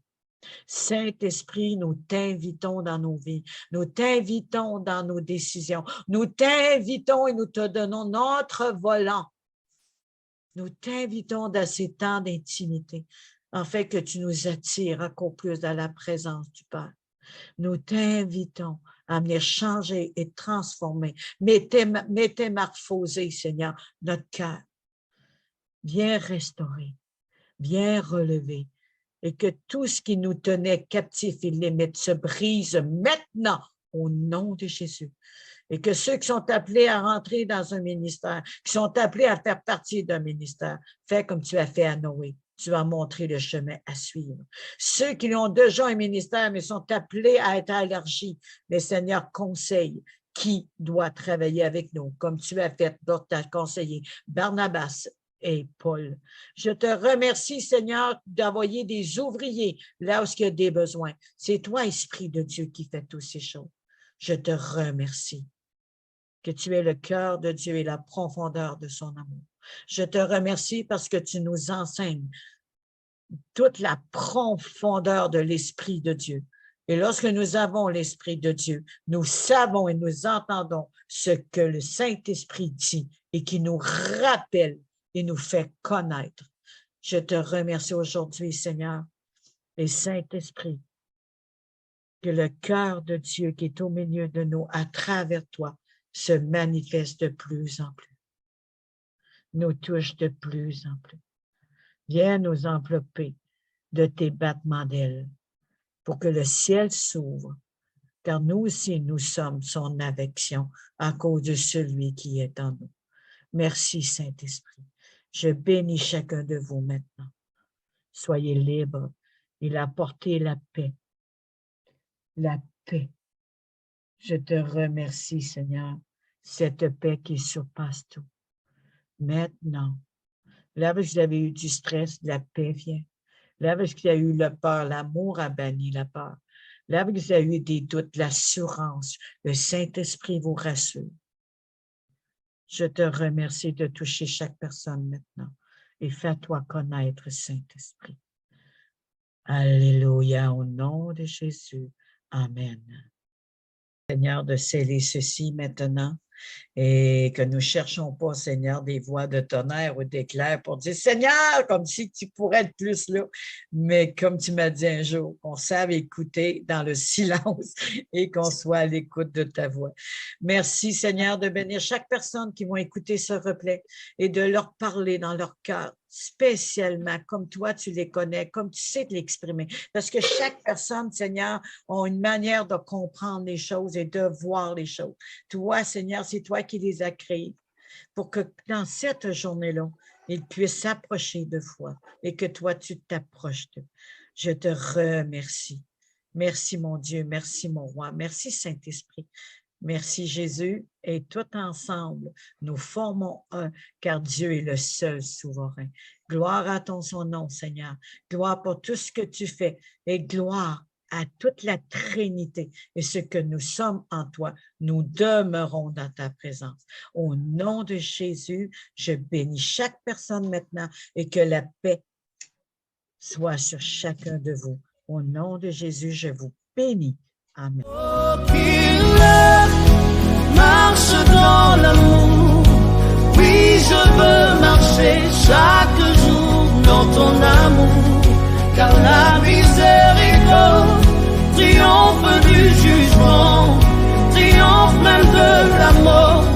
Saint-Esprit, nous t'invitons dans nos vies, nous t'invitons dans nos décisions, nous t'invitons et nous te donnons notre volant. Nous t'invitons dans ces temps d'intimité, afin que tu nous attires encore plus dans la présence du Père. Nous t'invitons à venir changer et transformer, métamorphoser, Seigneur, notre cœur. Viens restaurer, viens relever. Et que tout ce qui nous tenait captifs et limites se brise maintenant au nom de Jésus. Et que ceux qui sont appelés à rentrer dans un ministère, qui sont appelés à faire partie d'un ministère, fais comme tu as fait à Noé. Tu vas montrer le chemin à suivre. Ceux qui ont déjà un ministère, mais sont appelés à être élargis, les Seigneurs conseillent qui doit travailler avec nous, comme tu as fait pour ta conseiller Barnabas et Paul. Je te remercie, Seigneur, d'envoyer des ouvriers là où il y a des besoins. C'est toi, Esprit de Dieu, qui fait toutes ces choses. Je te remercie que tu es le cœur de Dieu et la profondeur de son amour. Je te remercie parce que tu nous enseignes toute la profondeur de l'Esprit de Dieu. Et lorsque nous avons l'Esprit de Dieu, nous savons et nous entendons ce que le Saint-Esprit dit et qui nous rappelle et nous fait connaître. Je te remercie aujourd'hui, Seigneur, et Saint-Esprit, que le cœur de Dieu qui est au milieu de nous, à travers toi, se manifeste de plus en plus, nous touche de plus en plus. Viens nous envelopper de tes battements d'ailes pour que le ciel s'ouvre, car nous aussi, nous sommes son affection à cause de celui qui est en nous. Merci, Saint-Esprit. Je bénis chacun de vous maintenant. Soyez libres. Il a apporté la paix. La paix. Je te remercie, Seigneur, cette paix qui surpasse tout. Maintenant, là où vous avez eu du stress, la paix vient. Là où vous avez eu la peur, l'amour a banni la peur. Là où vous avez eu des doutes, l'assurance, le Saint-Esprit vous rassure. Je te remercie de toucher chaque personne maintenant et fais-toi connaître, Saint-Esprit. Alléluia, au nom de Jésus. Amen. Seigneur, de sceller ceci maintenant et que nous ne cherchons pas, Seigneur, des voix de tonnerre ou d'éclairs pour dire « Seigneur », comme si tu pourrais être plus là, mais comme tu m'as dit un jour, qu'on sache écouter dans le silence et qu'on soit à l'écoute de ta voix. Merci, Seigneur, de bénir chaque personne qui va écouter ce replay et de leur parler dans leur cœur, spécialement, comme toi, tu les connais, comme tu sais te l'exprimer. Parce que chaque personne, Seigneur, a une manière de comprendre les choses et de voir les choses. Toi, Seigneur, c'est toi qui les as créés pour que dans cette journée-là, ils puissent s'approcher de toi et que toi, tu t'approches d'eux. Je te remercie. Merci, mon Dieu. Merci, mon roi. Merci, Saint-Esprit. Merci Jésus, et tout ensemble, nous formons un, car Dieu est le seul souverain. Gloire à ton son nom, Seigneur. Gloire pour tout ce que tu fais, et gloire à toute la Trinité. Et ce que nous sommes en toi, nous demeurons dans ta présence. Au nom de Jésus, je bénis chaque personne maintenant, et que la paix soit sur chacun de vous. Au nom de Jésus, je vous bénis. Amen. Marche dans l'amour, oui je veux marcher chaque jour dans ton amour, car la miséricorde triomphe du jugement, triomphe même de la mort.